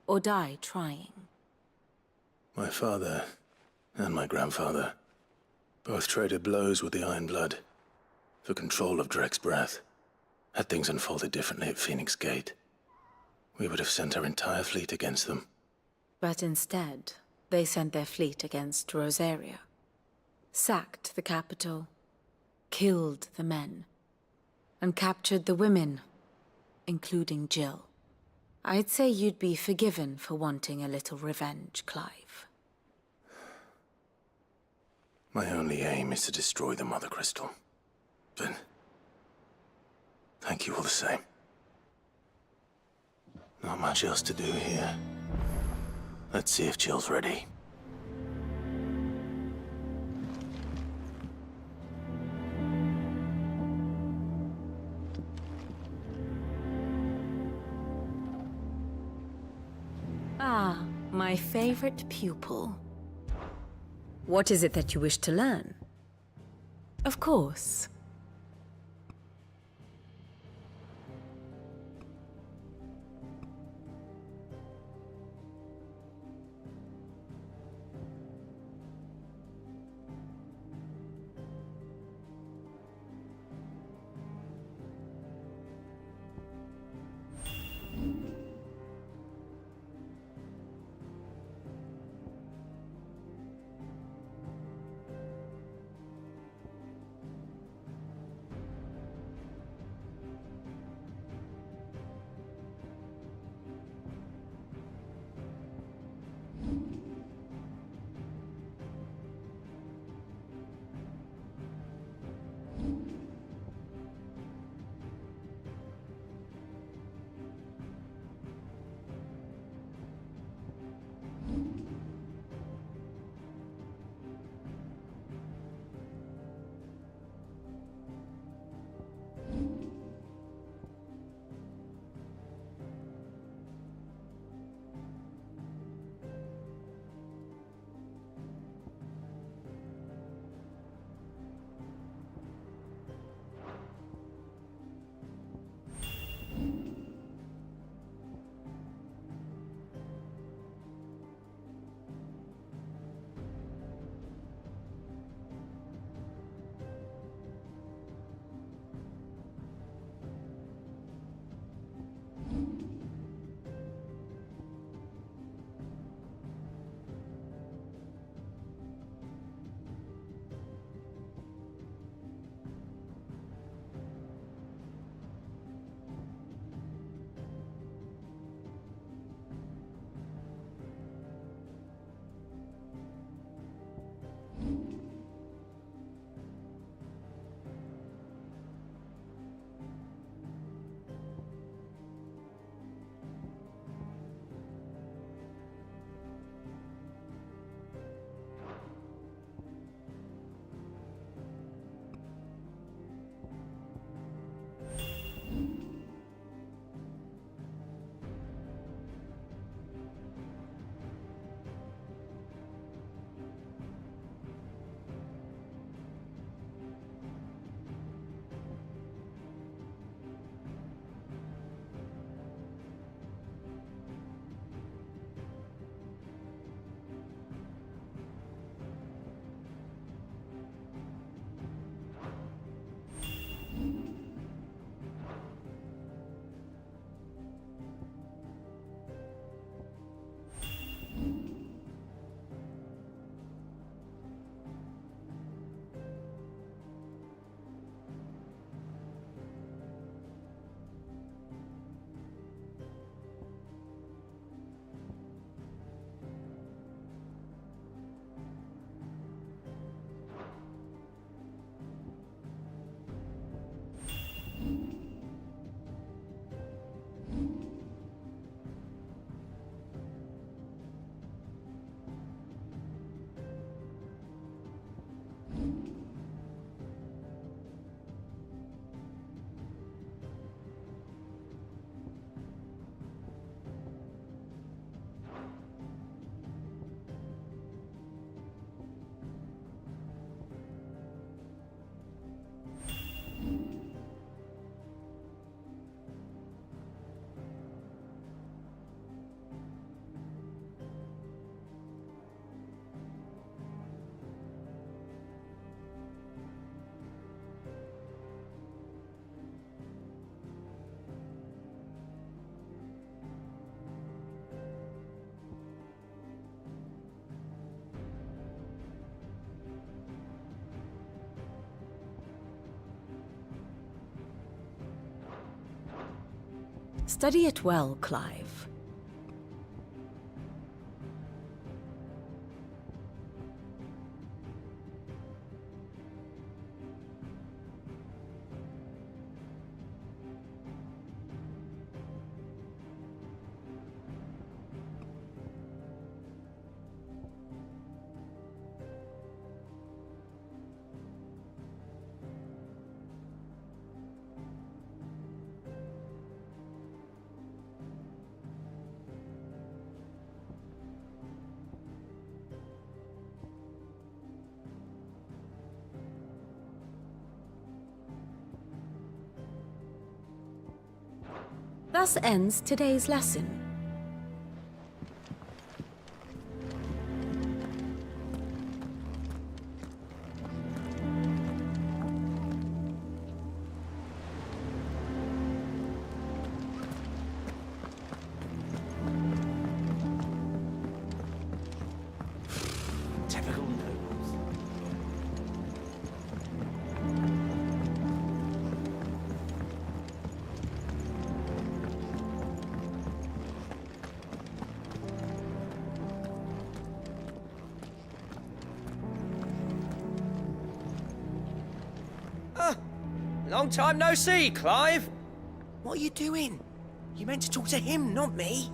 or die trying. My father and my grandfather both traded blows with the Iron Blood for control of Drake's Breath. Had things unfolded differently at Phoenix Gate, we would have sent our entire fleet against them. But instead, they sent their fleet against Rosaria, sacked the capital, killed the men, and captured the women, including Jill. I'd say you'd be forgiven for wanting a little revenge, Clive. My only aim is to destroy the Mother Crystal. But thank you all the same. Not much else to do here. Let's see if Jill's ready. Ah, my favorite pupil. What is it that you wish to learn? Of course. Study it well, Clive. Thus ends today's lesson. Typical nobles. Long time no see, Clive. What are you doing? You meant to talk to him, not me.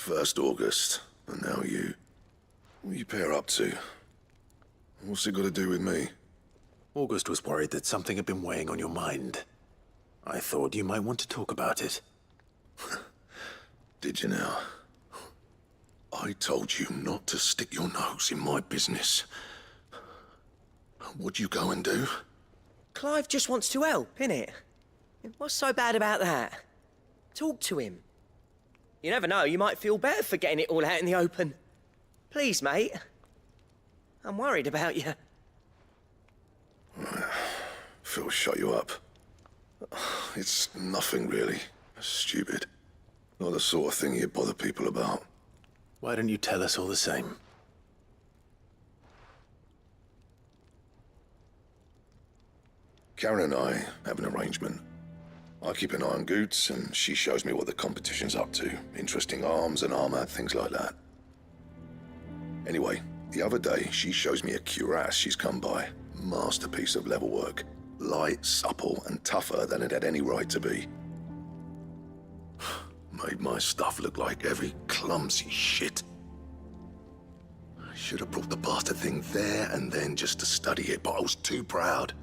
First August, and now you. What are you pair up to? What's it got to do with me? August was worried that something had been weighing on your mind. I thought you might want to talk about it. Did you now? I told you not to stick your nose in my business. What'd you go and do? Clive just wants to help, innit? What's so bad about that? Talk to him. You never know, you might feel better for getting it all out in the open. Please, mate. I'm worried about you. Phil shut you up. It's nothing really. Stupid. Not the sort of thing you bother people about. Why don't you tell us all the same? Karen and I have an arrangement. I keep an eye on Goots, and she shows me what the competition's up to. Interesting arms and armor, things like that. Anyway, the other day, she shows me a cuirass she's come by. Masterpiece of level work. Light, supple, and tougher than it had any right to be. Made my stuff look like heavy, clumsy shit. I should have brought the bastard thing there and then just to study it, but I was too proud.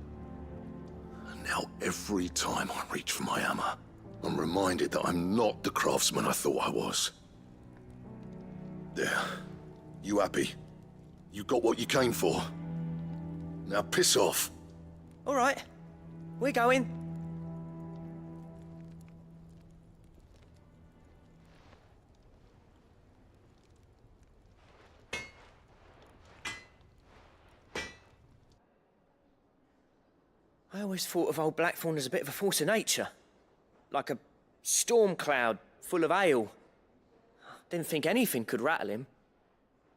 And now every time I reach for my hammer, I'm reminded that I'm not the craftsman I thought I was. There. You happy? You got what you came for? Now piss off. All right. We're going. I always thought of old Blackthorn as a bit of a force of nature. Like a storm cloud full of ale. Didn't think anything could rattle him.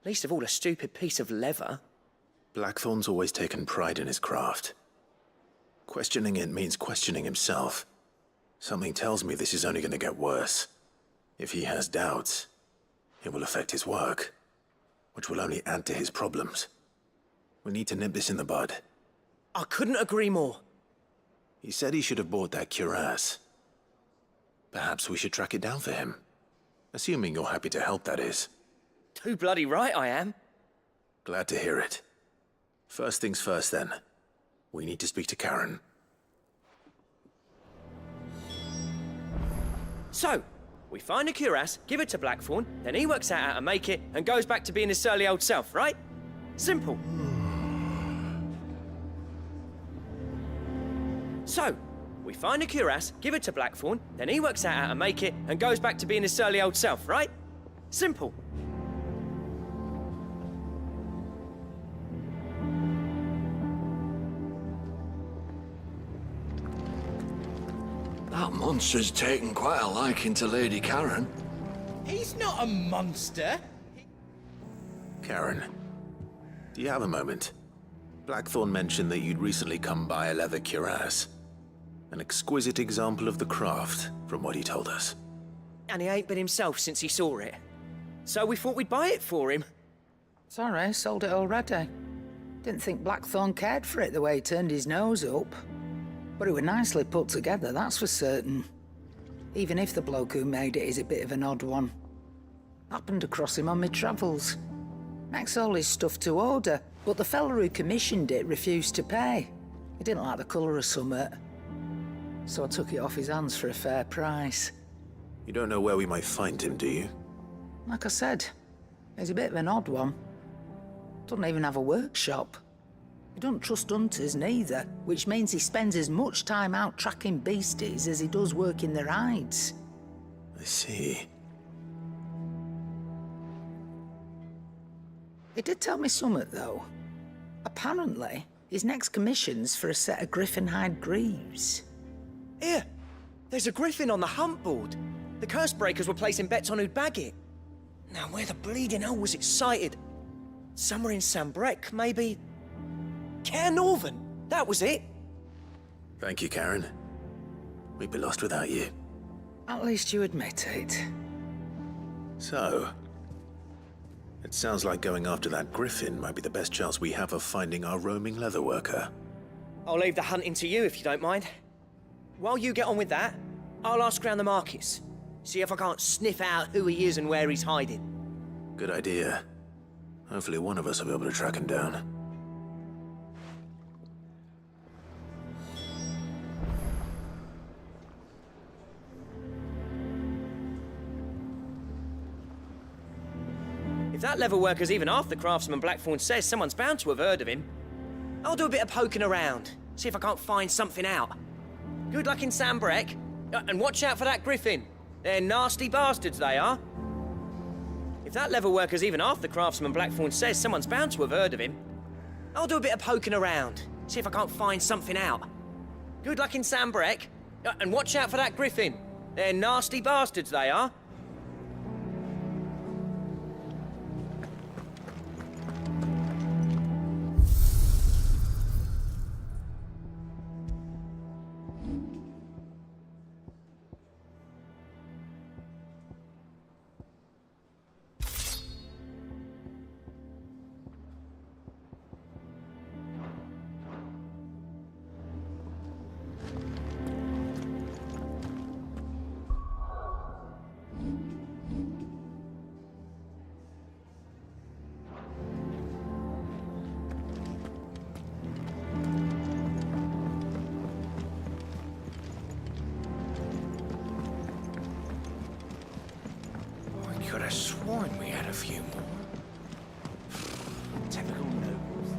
Least of all a stupid piece of leather. Blackthorn's always taken pride in his craft. Questioning it means questioning himself. Something tells me this is only going to get worse. If he has doubts, it will affect his work, which will only add to his problems. We need to nip this in the bud. I couldn't agree more. He said he should have bought that cuirass. Perhaps we should track it down for him. Assuming you're happy to help, that is. Too bloody right I am. Glad to hear it. First things first, then. We need to speak to Karen. So, we find a cuirass, give it to Blackthorn, then he works out how to make it and goes back to being his surly old self, right? Simple. So, we find a cuirass, give it to Blackthorn, then he works out how to make it and goes back to being his surly old self, right? Simple. That monster's taken quite a liking to Lady Karen. He's not a monster. Karen, do you have a moment? Blackthorn mentioned that you'd recently come by a leather cuirass. An exquisite example of the craft, from what he told us. And he ain't been himself since he saw it. So we thought we'd buy it for him. Sorry, sold it already. Didn't think Blackthorn cared for it the way he turned his nose up. But it was nicely put together, that's for certain. Even if the bloke who made it is a bit of an odd one. Happened across him on my travels. Makes all his stuff to order, but the fella who commissioned it refused to pay. He didn't like the colour of summit. So I took it off his hands for a fair price. You don't know where we might find him, do you? Like I said, he's a bit of an odd one. Doesn't even have a workshop. He doesn't trust hunters neither, which means he spends as much time out tracking beasties as he does working their hides. I see. He did tell me something, though. Apparently, his next commission's for a set of griffin hide greaves. Here, there's a griffin on the hunt board. The curse breakers were placing bets on who'd bag it. Now, where the bleeding hell was it sighted? Somewhere in Sambrec, maybe? Caer Northern, that was it. Thank you, Karen. We'd be lost without you. At least you admit it. So, it sounds like going after that griffin might be the best chance we have of finding our roaming leatherworker. I'll leave the hunting to you if you don't mind. While you get on with that, I'll ask round the markets. See if I can't sniff out who he is and where he's hiding. Good idea. Hopefully one of us will be able to track him down. If that level worker's even half the craftsman Blackthorn says, someone's bound to have heard of him. I'll do a bit of poking around, see if I can't find something out. Good luck in Sambrek, and watch out for that griffin. They're nasty bastards, they are. If that level worker's even half the craftsman Blackthorn says, someone's bound to have heard of him. I'll do a bit of poking around, see if I can't find something out. Good luck in Sambrek, and watch out for that griffin. They're nasty bastards, they are. Could have sworn we had a few more. Typical nobles.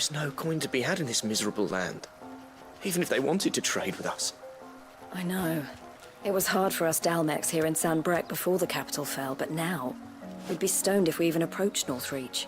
is no coin to be had in this miserable land, even if they wanted to trade with us. I know. It was hard for us Dalmecs here in San Brec before the capital fell, but now we'd be stoned if we even approached Northreach.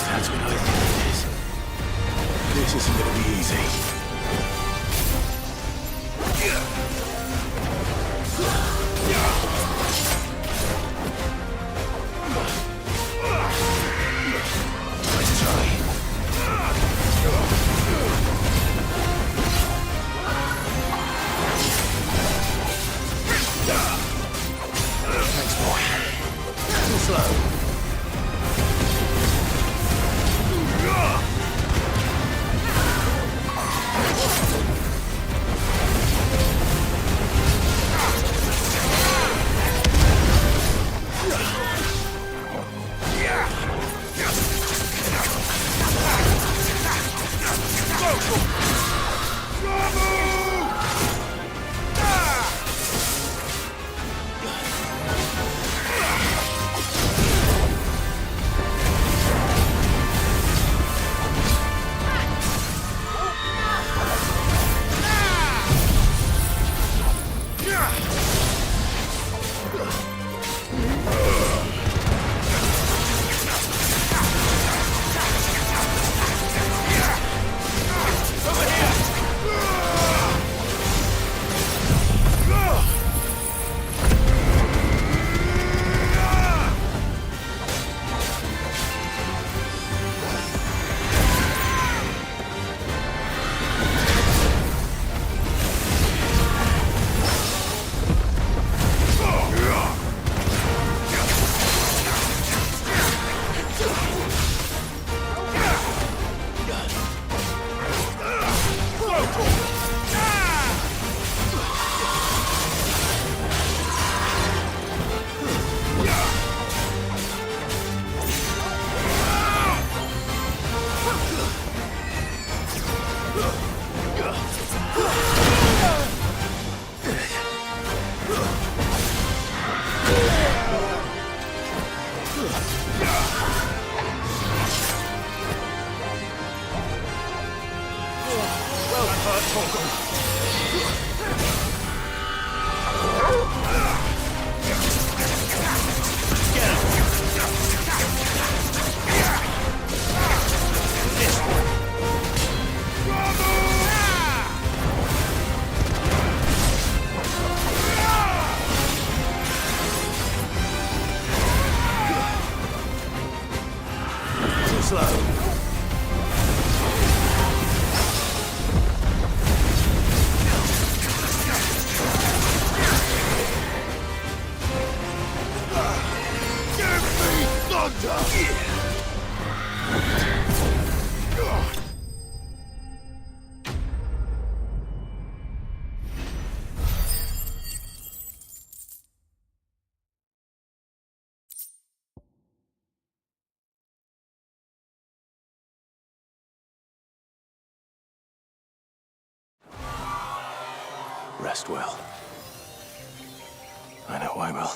That's what I think it is. This isn't gonna be easy. Let's try. Thanks, boy. Too slow. Rest well. I know I will.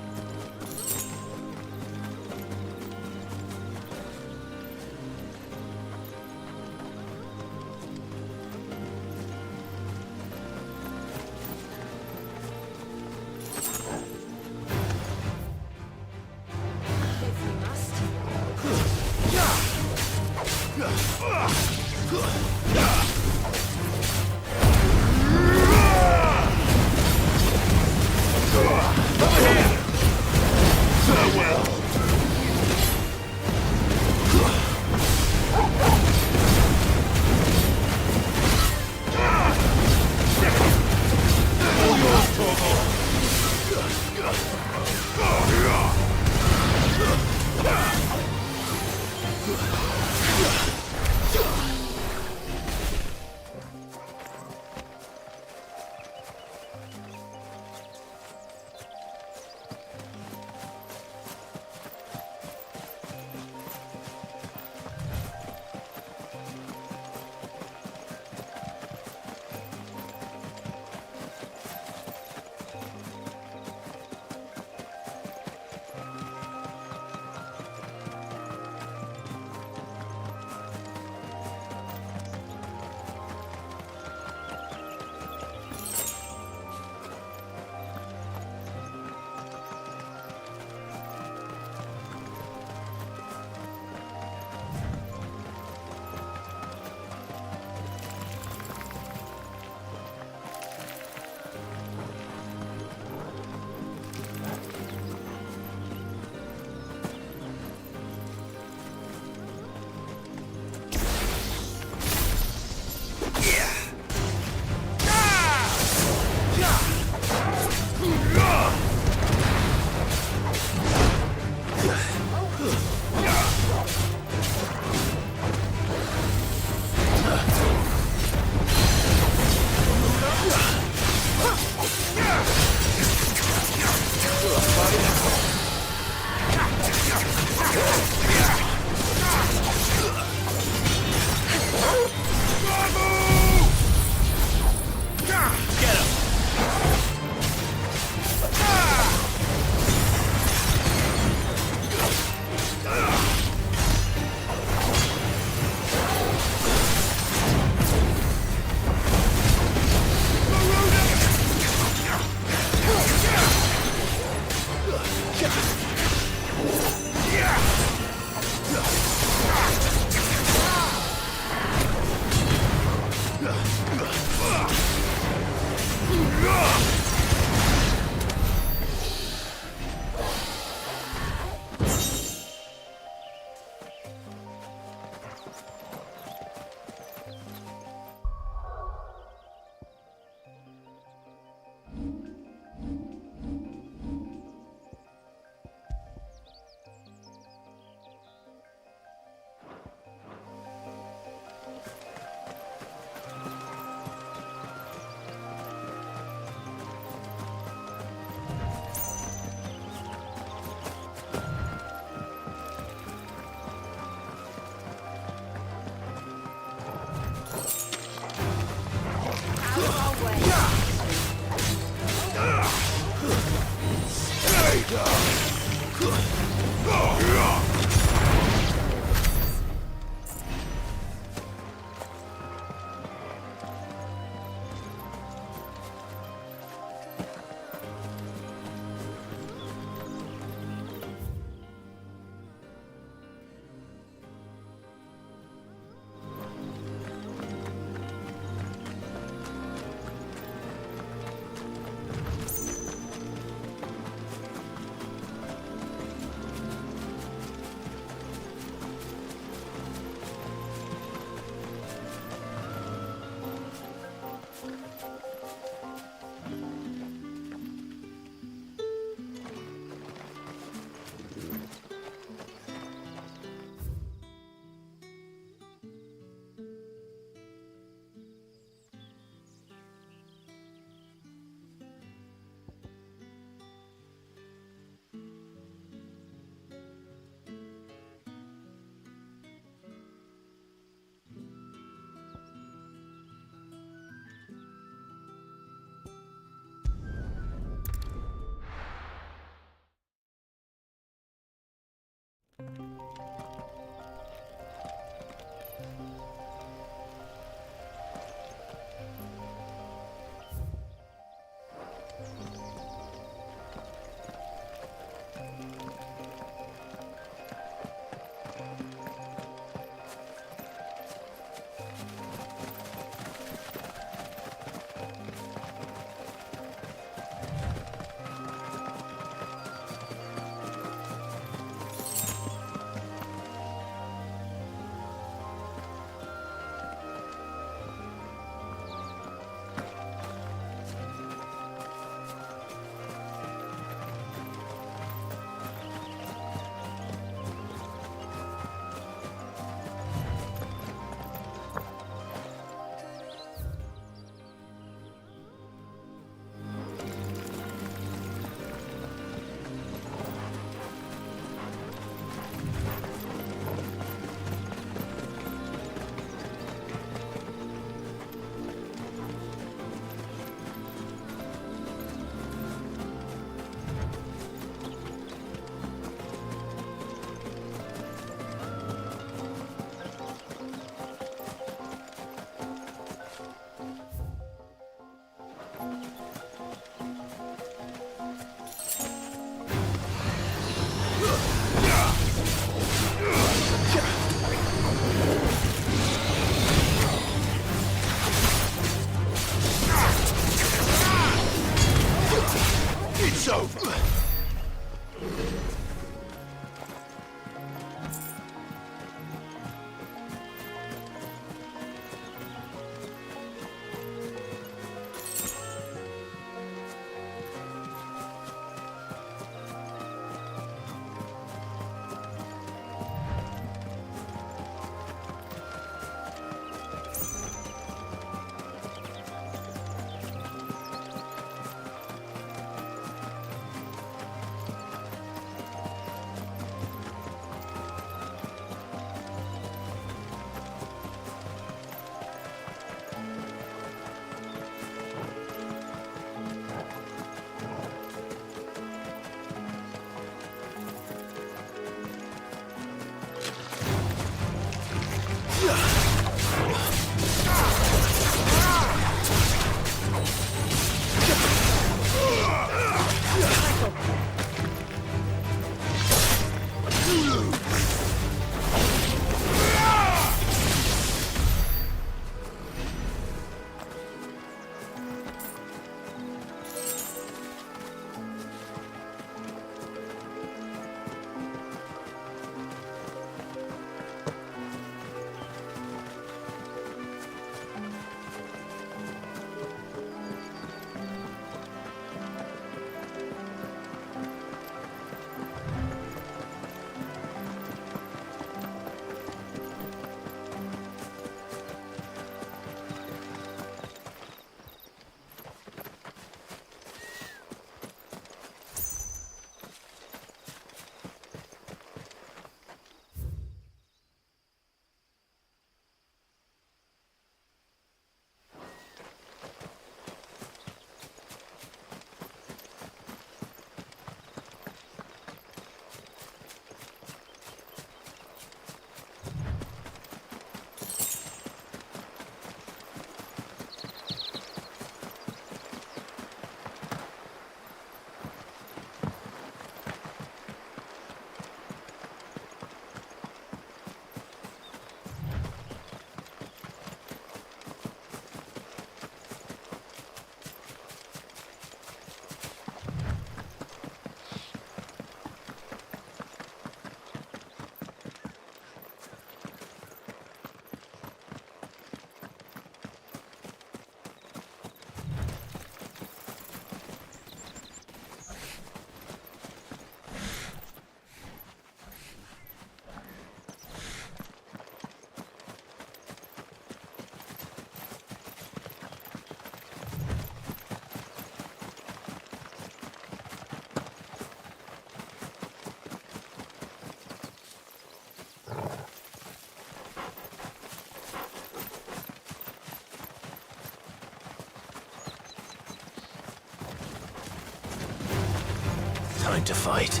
Time to fight.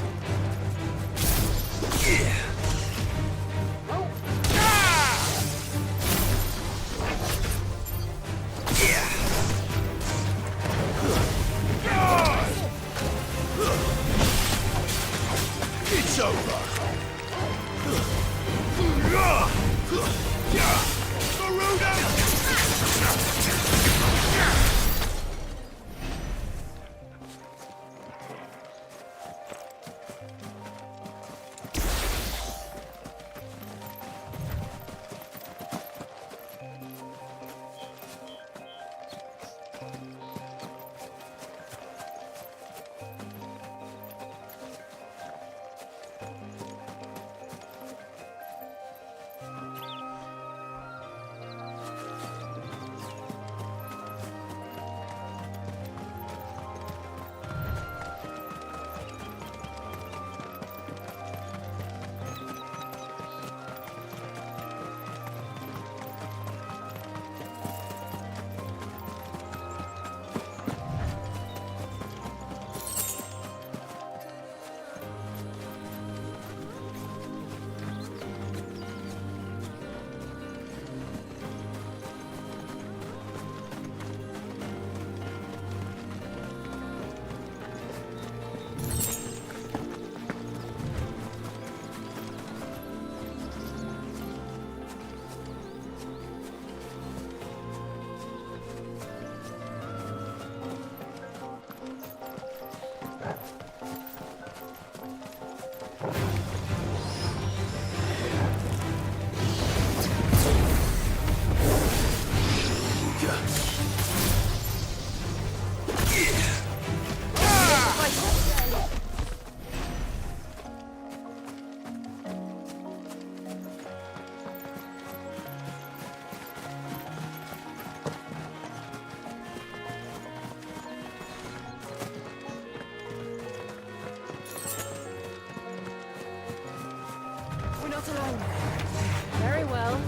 It's over. Very well.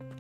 Make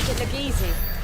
it look easy.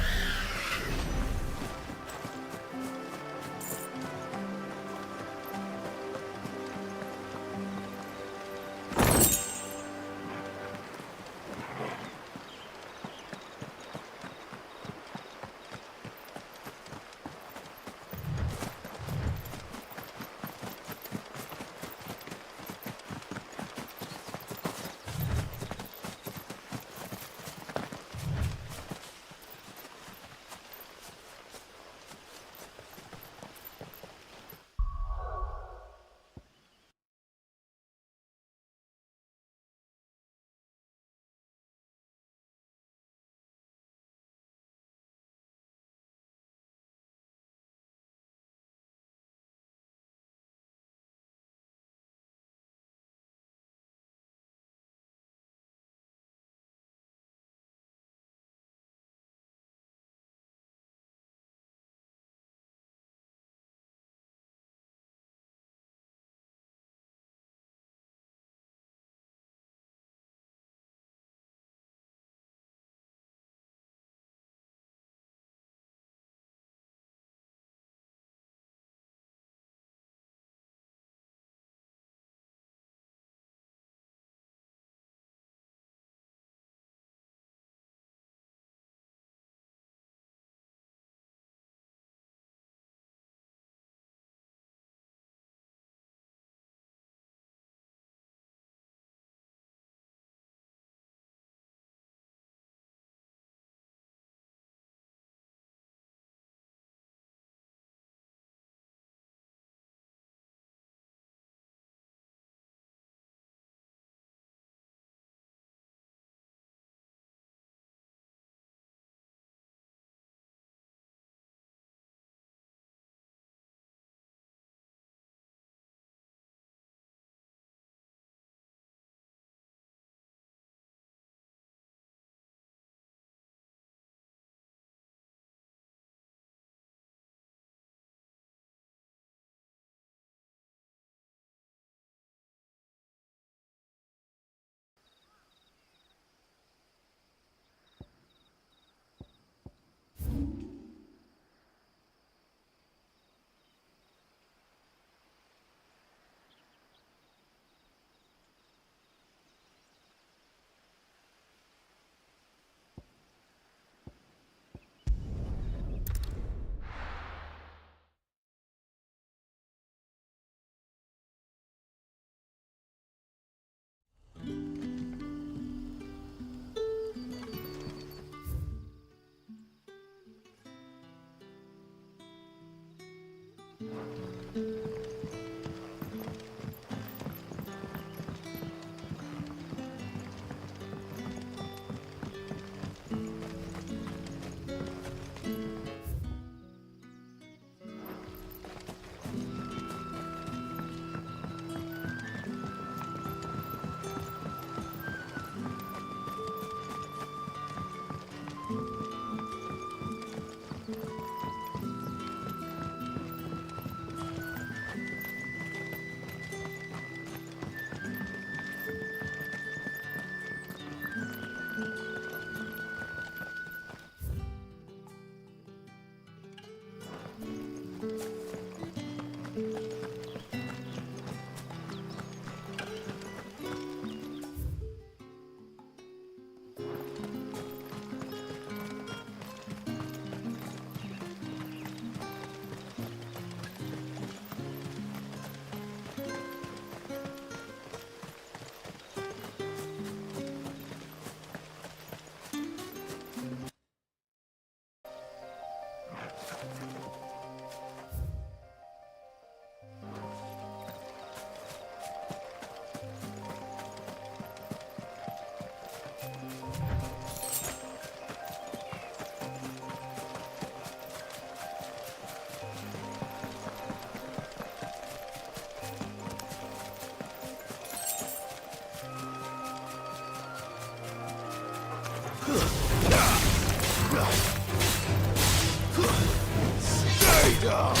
Stay down!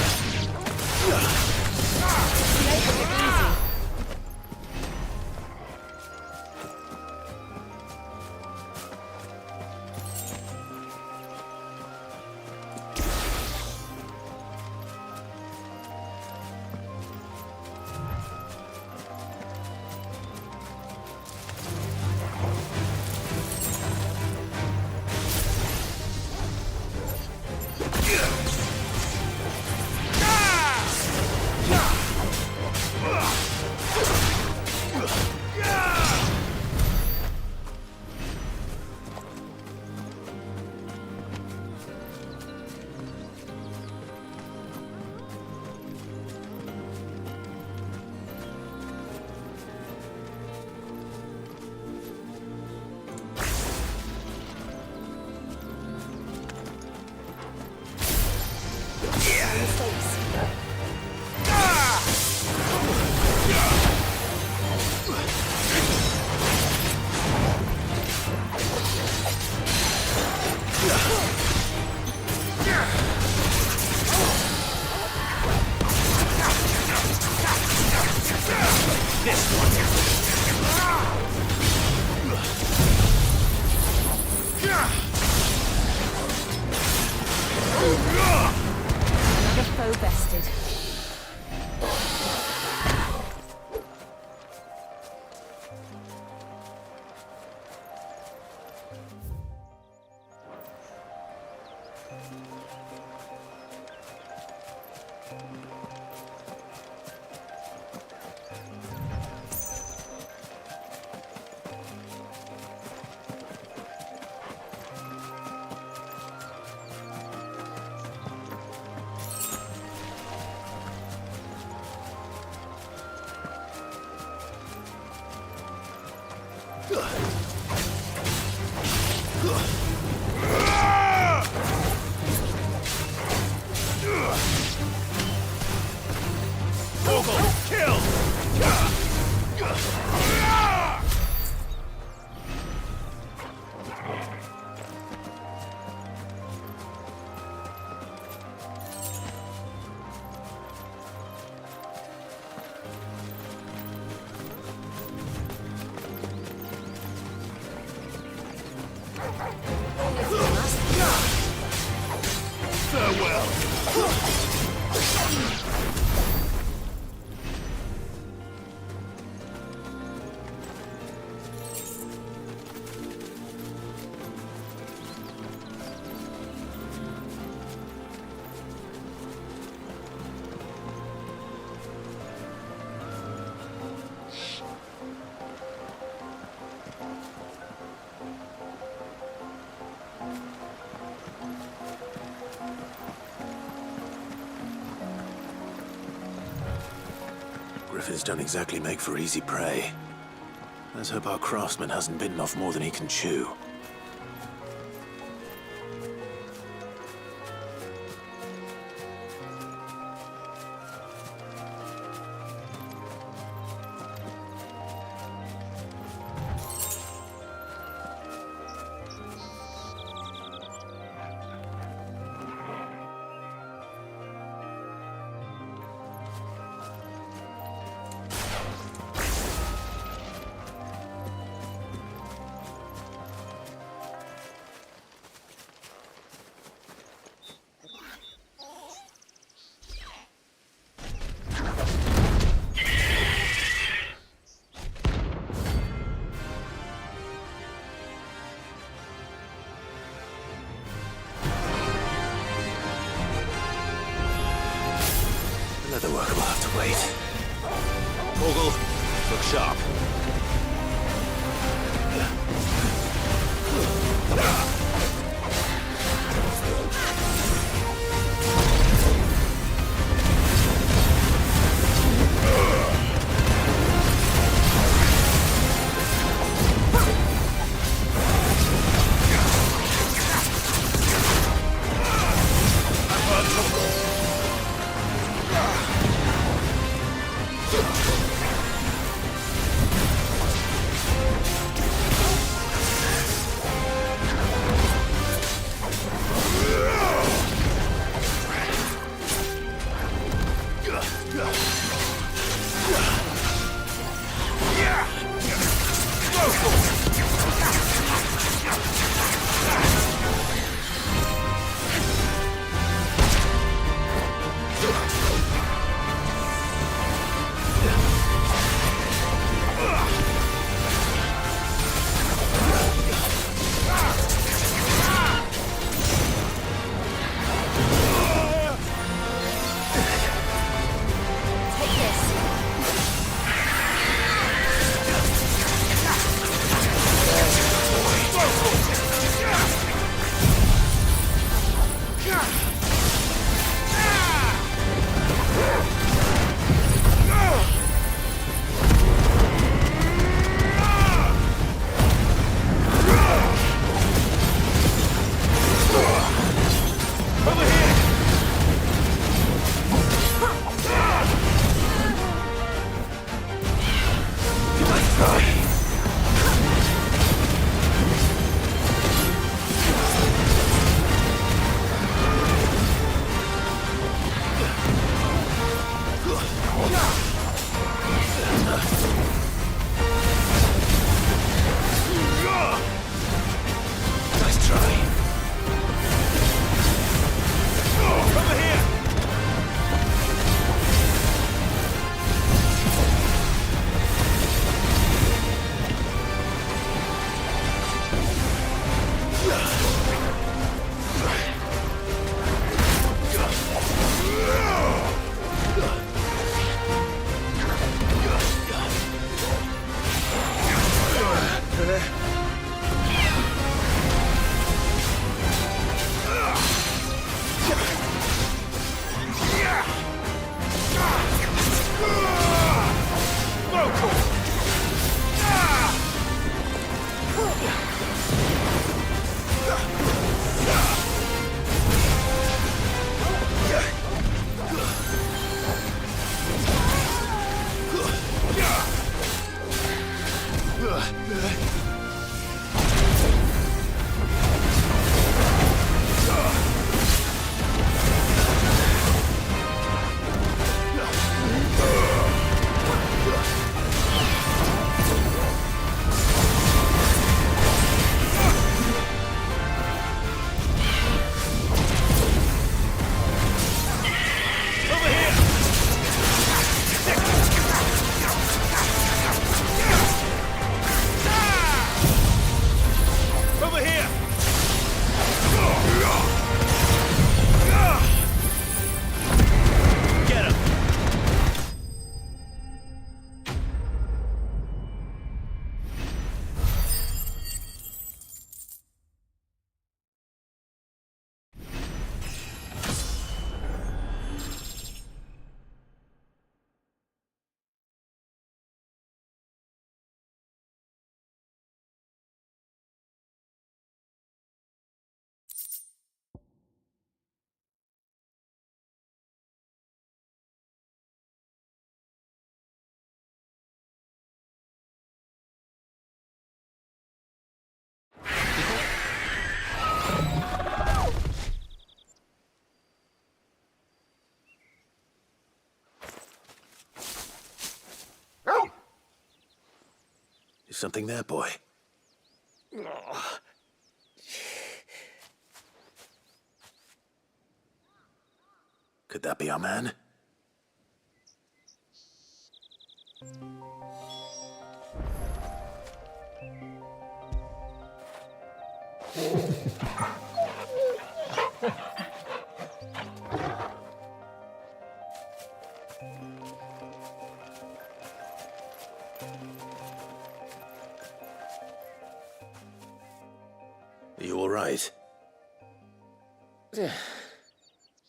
Another foe bested. Griffins don't exactly make for easy prey. Let's hope our craftsman hasn't bitten off more than he can chew. Leatherwork will have to wait. Torgal, look sharp. Something there, boy? Could that be our man? Are you all right?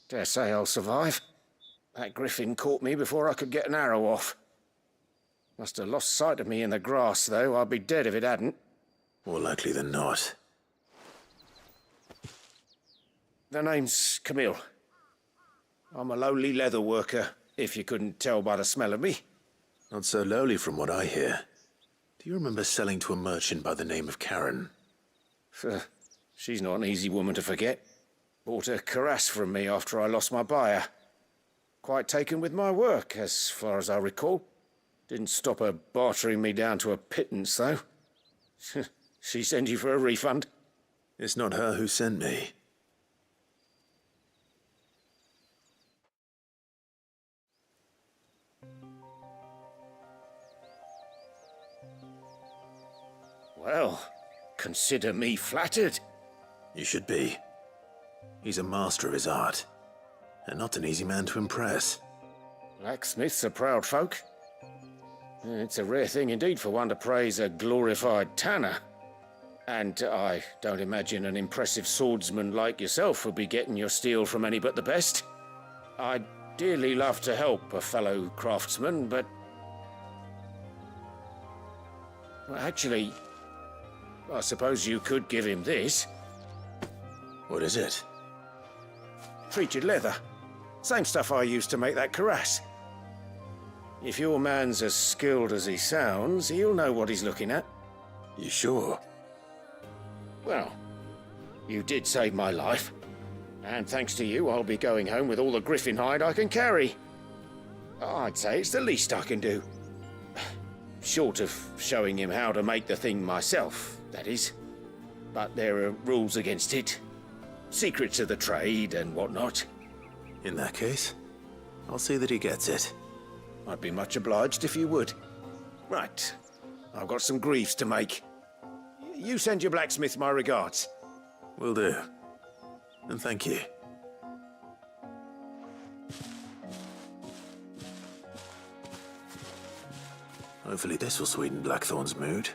Dare say I'll survive. That griffin caught me before I could get an arrow off. Must have lost sight of me in the grass, though. I'd be dead if it hadn't. More likely than not. The name's Camille. I'm a lowly leather worker, if you couldn't tell by the smell of me. Not so lowly from what I hear. Do you remember selling to a merchant by the name of Karen? She's not an easy woman to forget. Bought a cuirass from me after I lost my buyer. Quite taken with my work, as far as I recall. Didn't stop her bartering me down to a pittance, though. She sent you for a refund? It's not her who sent me. Well, consider me flattered. You should be. He's a master of his art, and not an easy man to impress. Blacksmiths are proud folk. It's a rare thing indeed for one to praise a glorified tanner. And I don't imagine an impressive swordsman like yourself would be getting your steel from any but the best. I'd dearly love to help a fellow craftsman, but... Well, actually, I suppose you could give him this. What is it? Treated leather. Same stuff I used to make that cuirass. If your man's as skilled as he sounds, he'll know what he's looking at. You sure? Well, you did save my life. And thanks to you, I'll be going home with all the griffin hide I can carry. I'd say it's the least I can do. Short of showing him how to make the thing myself, that is. But there are rules against it. Secrets of the trade and whatnot. In that case, I'll see that he gets it. I'd be much obliged if you would. Right. I've got some greaves to make. You send your blacksmith my regards. Will do. And thank you. Hopefully this will sweeten Blackthorn's mood.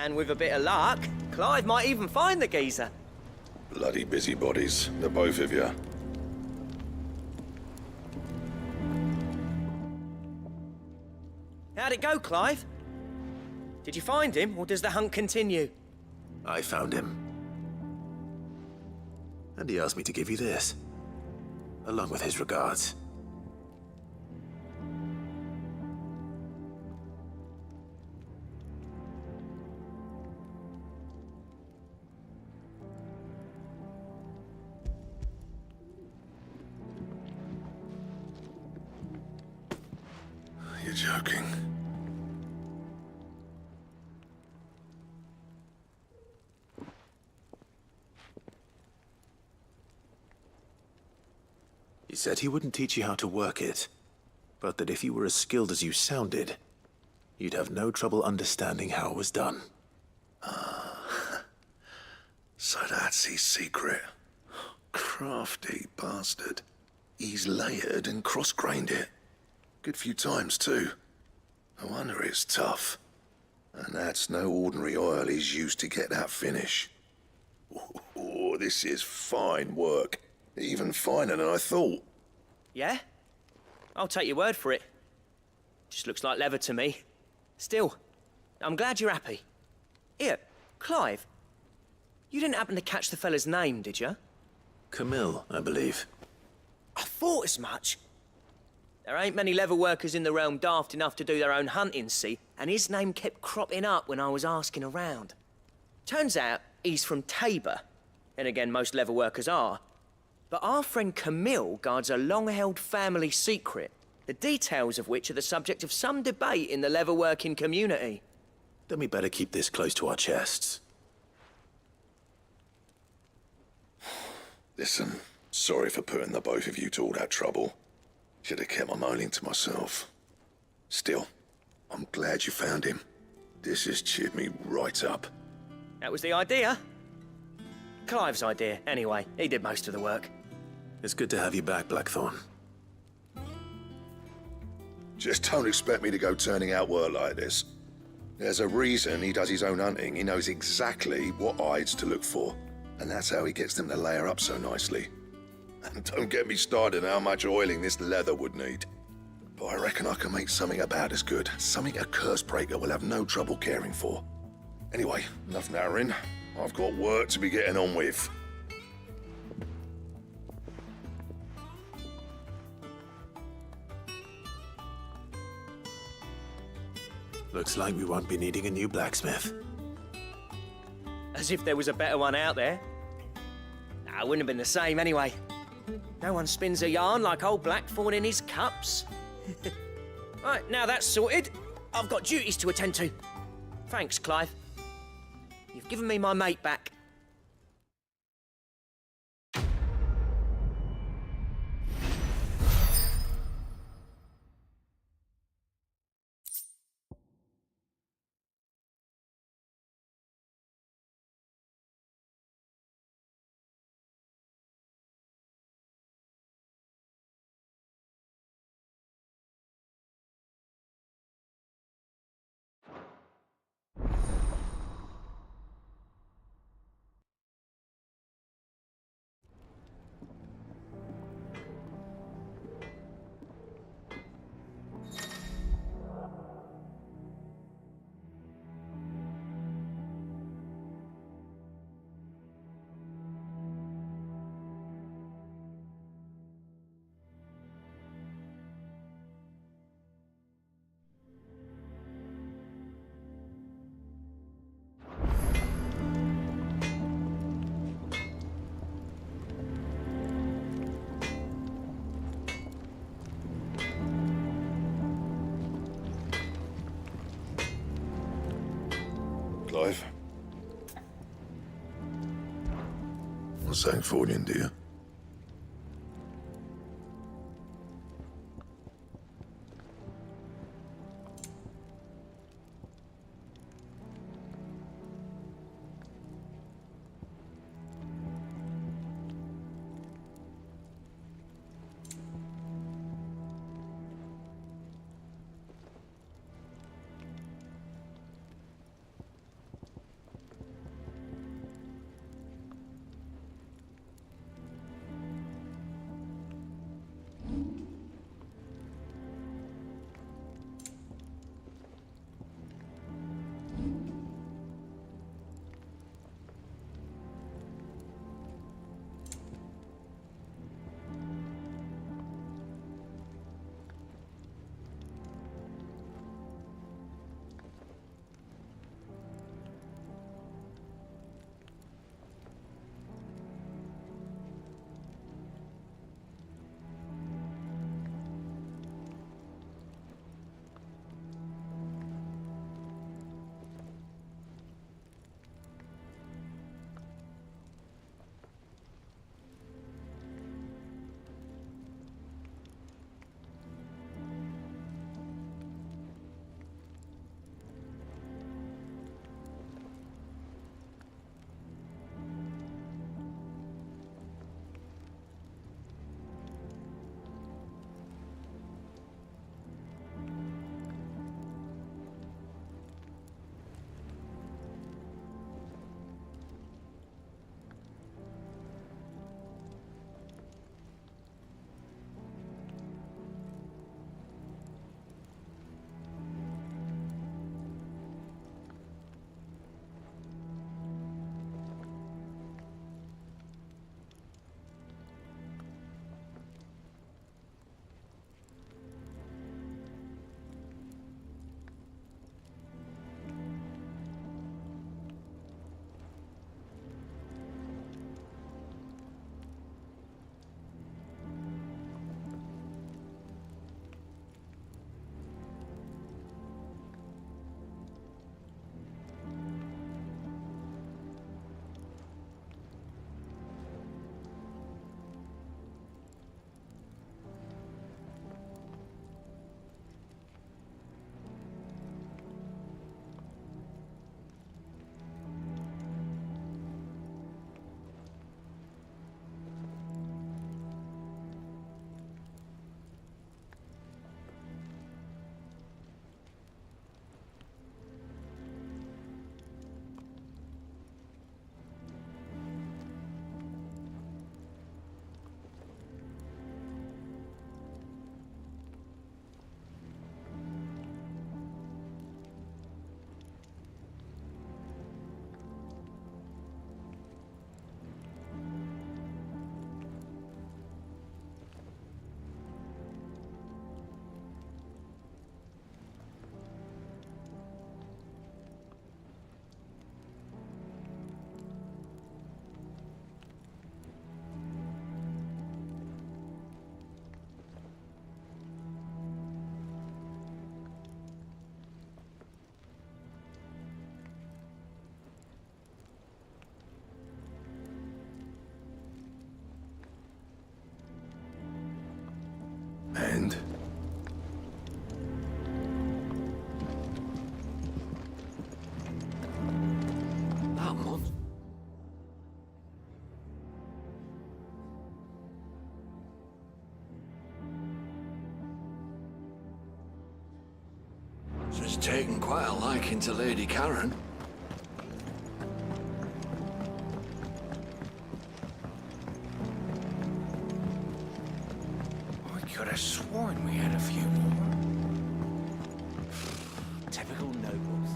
And with a bit of luck, Clive might even find the geezer. Bloody busybodies, the both of you. How'd it go, Clive? Did you find him, or does the hunt continue? I found him. And he asked me to give you this, along with his regards. You're joking. He said he wouldn't teach you how to work it, but that if you were as skilled as you sounded, you'd have no trouble understanding how it was done. So that's his secret. Crafty bastard. He's layered and cross-grained it. Good few times, too. No wonder it's tough. And that's no ordinary oil he's used to get that finish. Oh, this is fine work. Even finer than I thought. Yeah? I'll take your word for it. Just looks like leather to me. Still, I'm glad you're happy. Here, Clive. You didn't happen to catch the fella's name, did you? Camille, I believe. I thought as much. There ain't many leather workers in the realm daft enough to do their own hunting, see? And his name kept cropping up when I was asking around. Turns out he's from Tabor. And again, most leather workers are. But our friend Camille guards a long-held family secret, the details of which are the subject of some debate in the leather-working community. Then we better keep this close to our chests. Listen, sorry for putting the both of you to all that trouble. Should have kept my moaning to myself. Still, I'm glad you found him. This has cheered me right up. That was the idea. Clive's idea, anyway. He did most of the work. It's good to have you back, Blackthorn. Just don't expect me to go turning out work like this. There's a reason he does his own hunting. He knows exactly what hides to look for. And that's how he gets them to layer up so nicely. And don't get me started on how much oiling this leather would need. But I reckon I can make something about as good. Something a curse breaker will have no trouble caring for. Anyway, enough nattering. I've got work to be getting on with. Looks like we won't be needing a new blacksmith. As if there was a better one out there. Nah, it wouldn't have been the same anyway. No one spins a yarn like old Blackthorn in his cups. Right, now that's sorted, I've got duties to attend to. Thanks, Clive. You've given me my mate back. Clive? What's something for you, dear? She's taken quite a liking to Lady Karen. I could have sworn we had a few more. Typical nobles.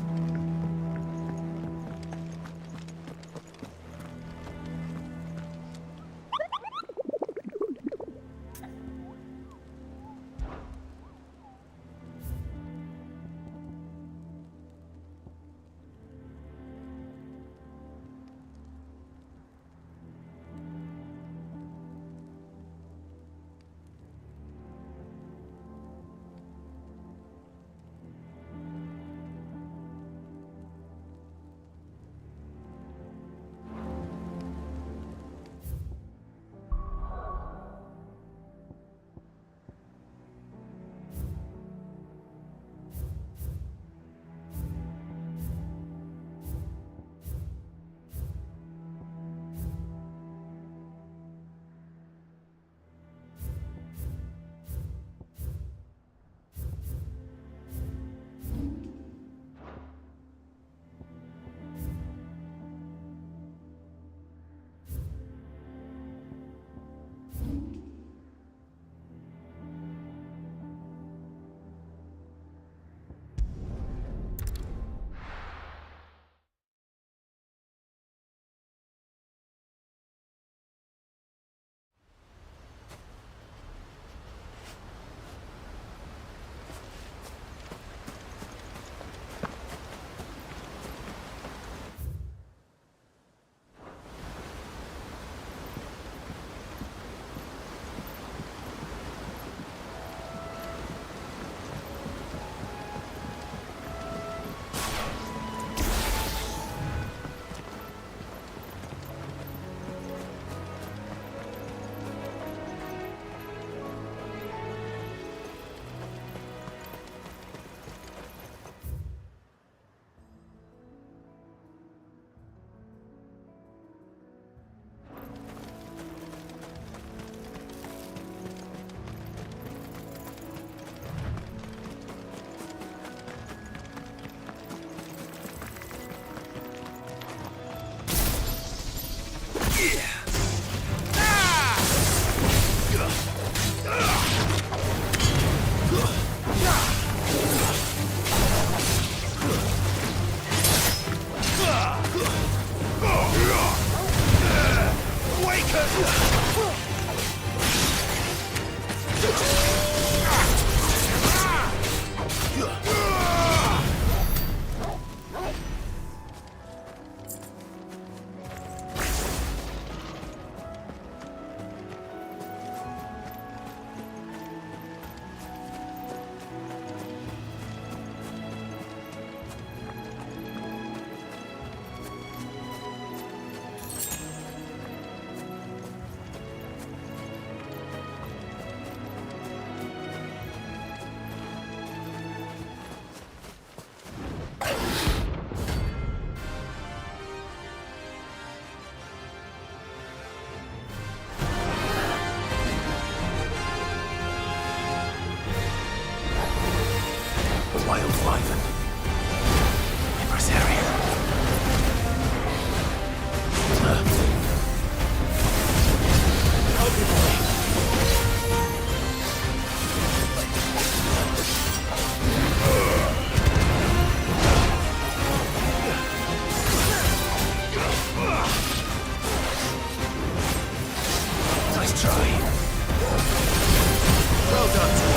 Well done.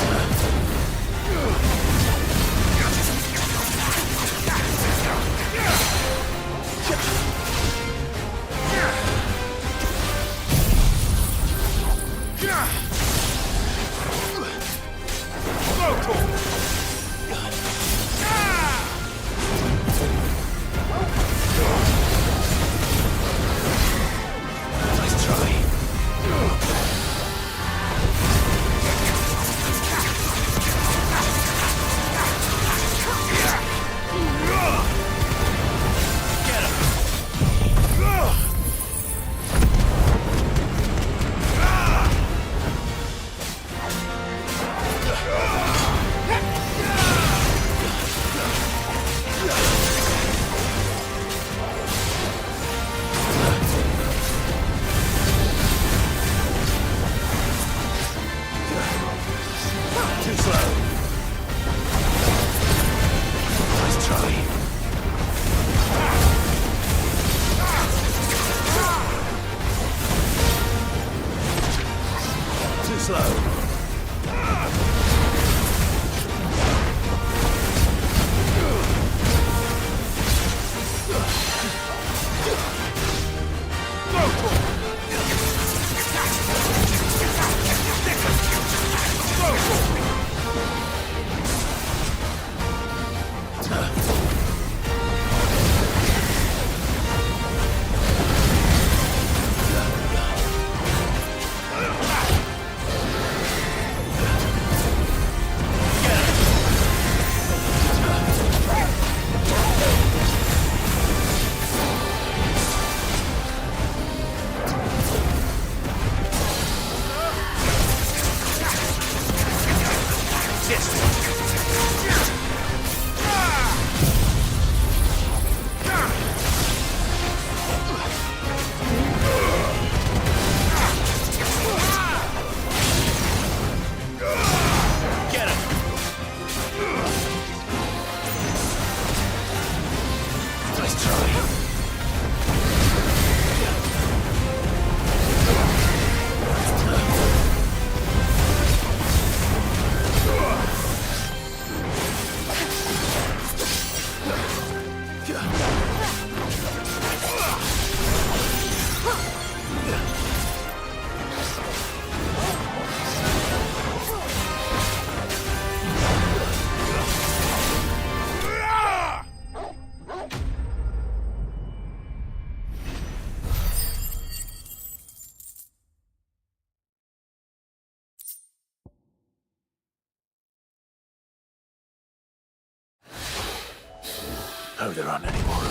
Oh, there aren't any more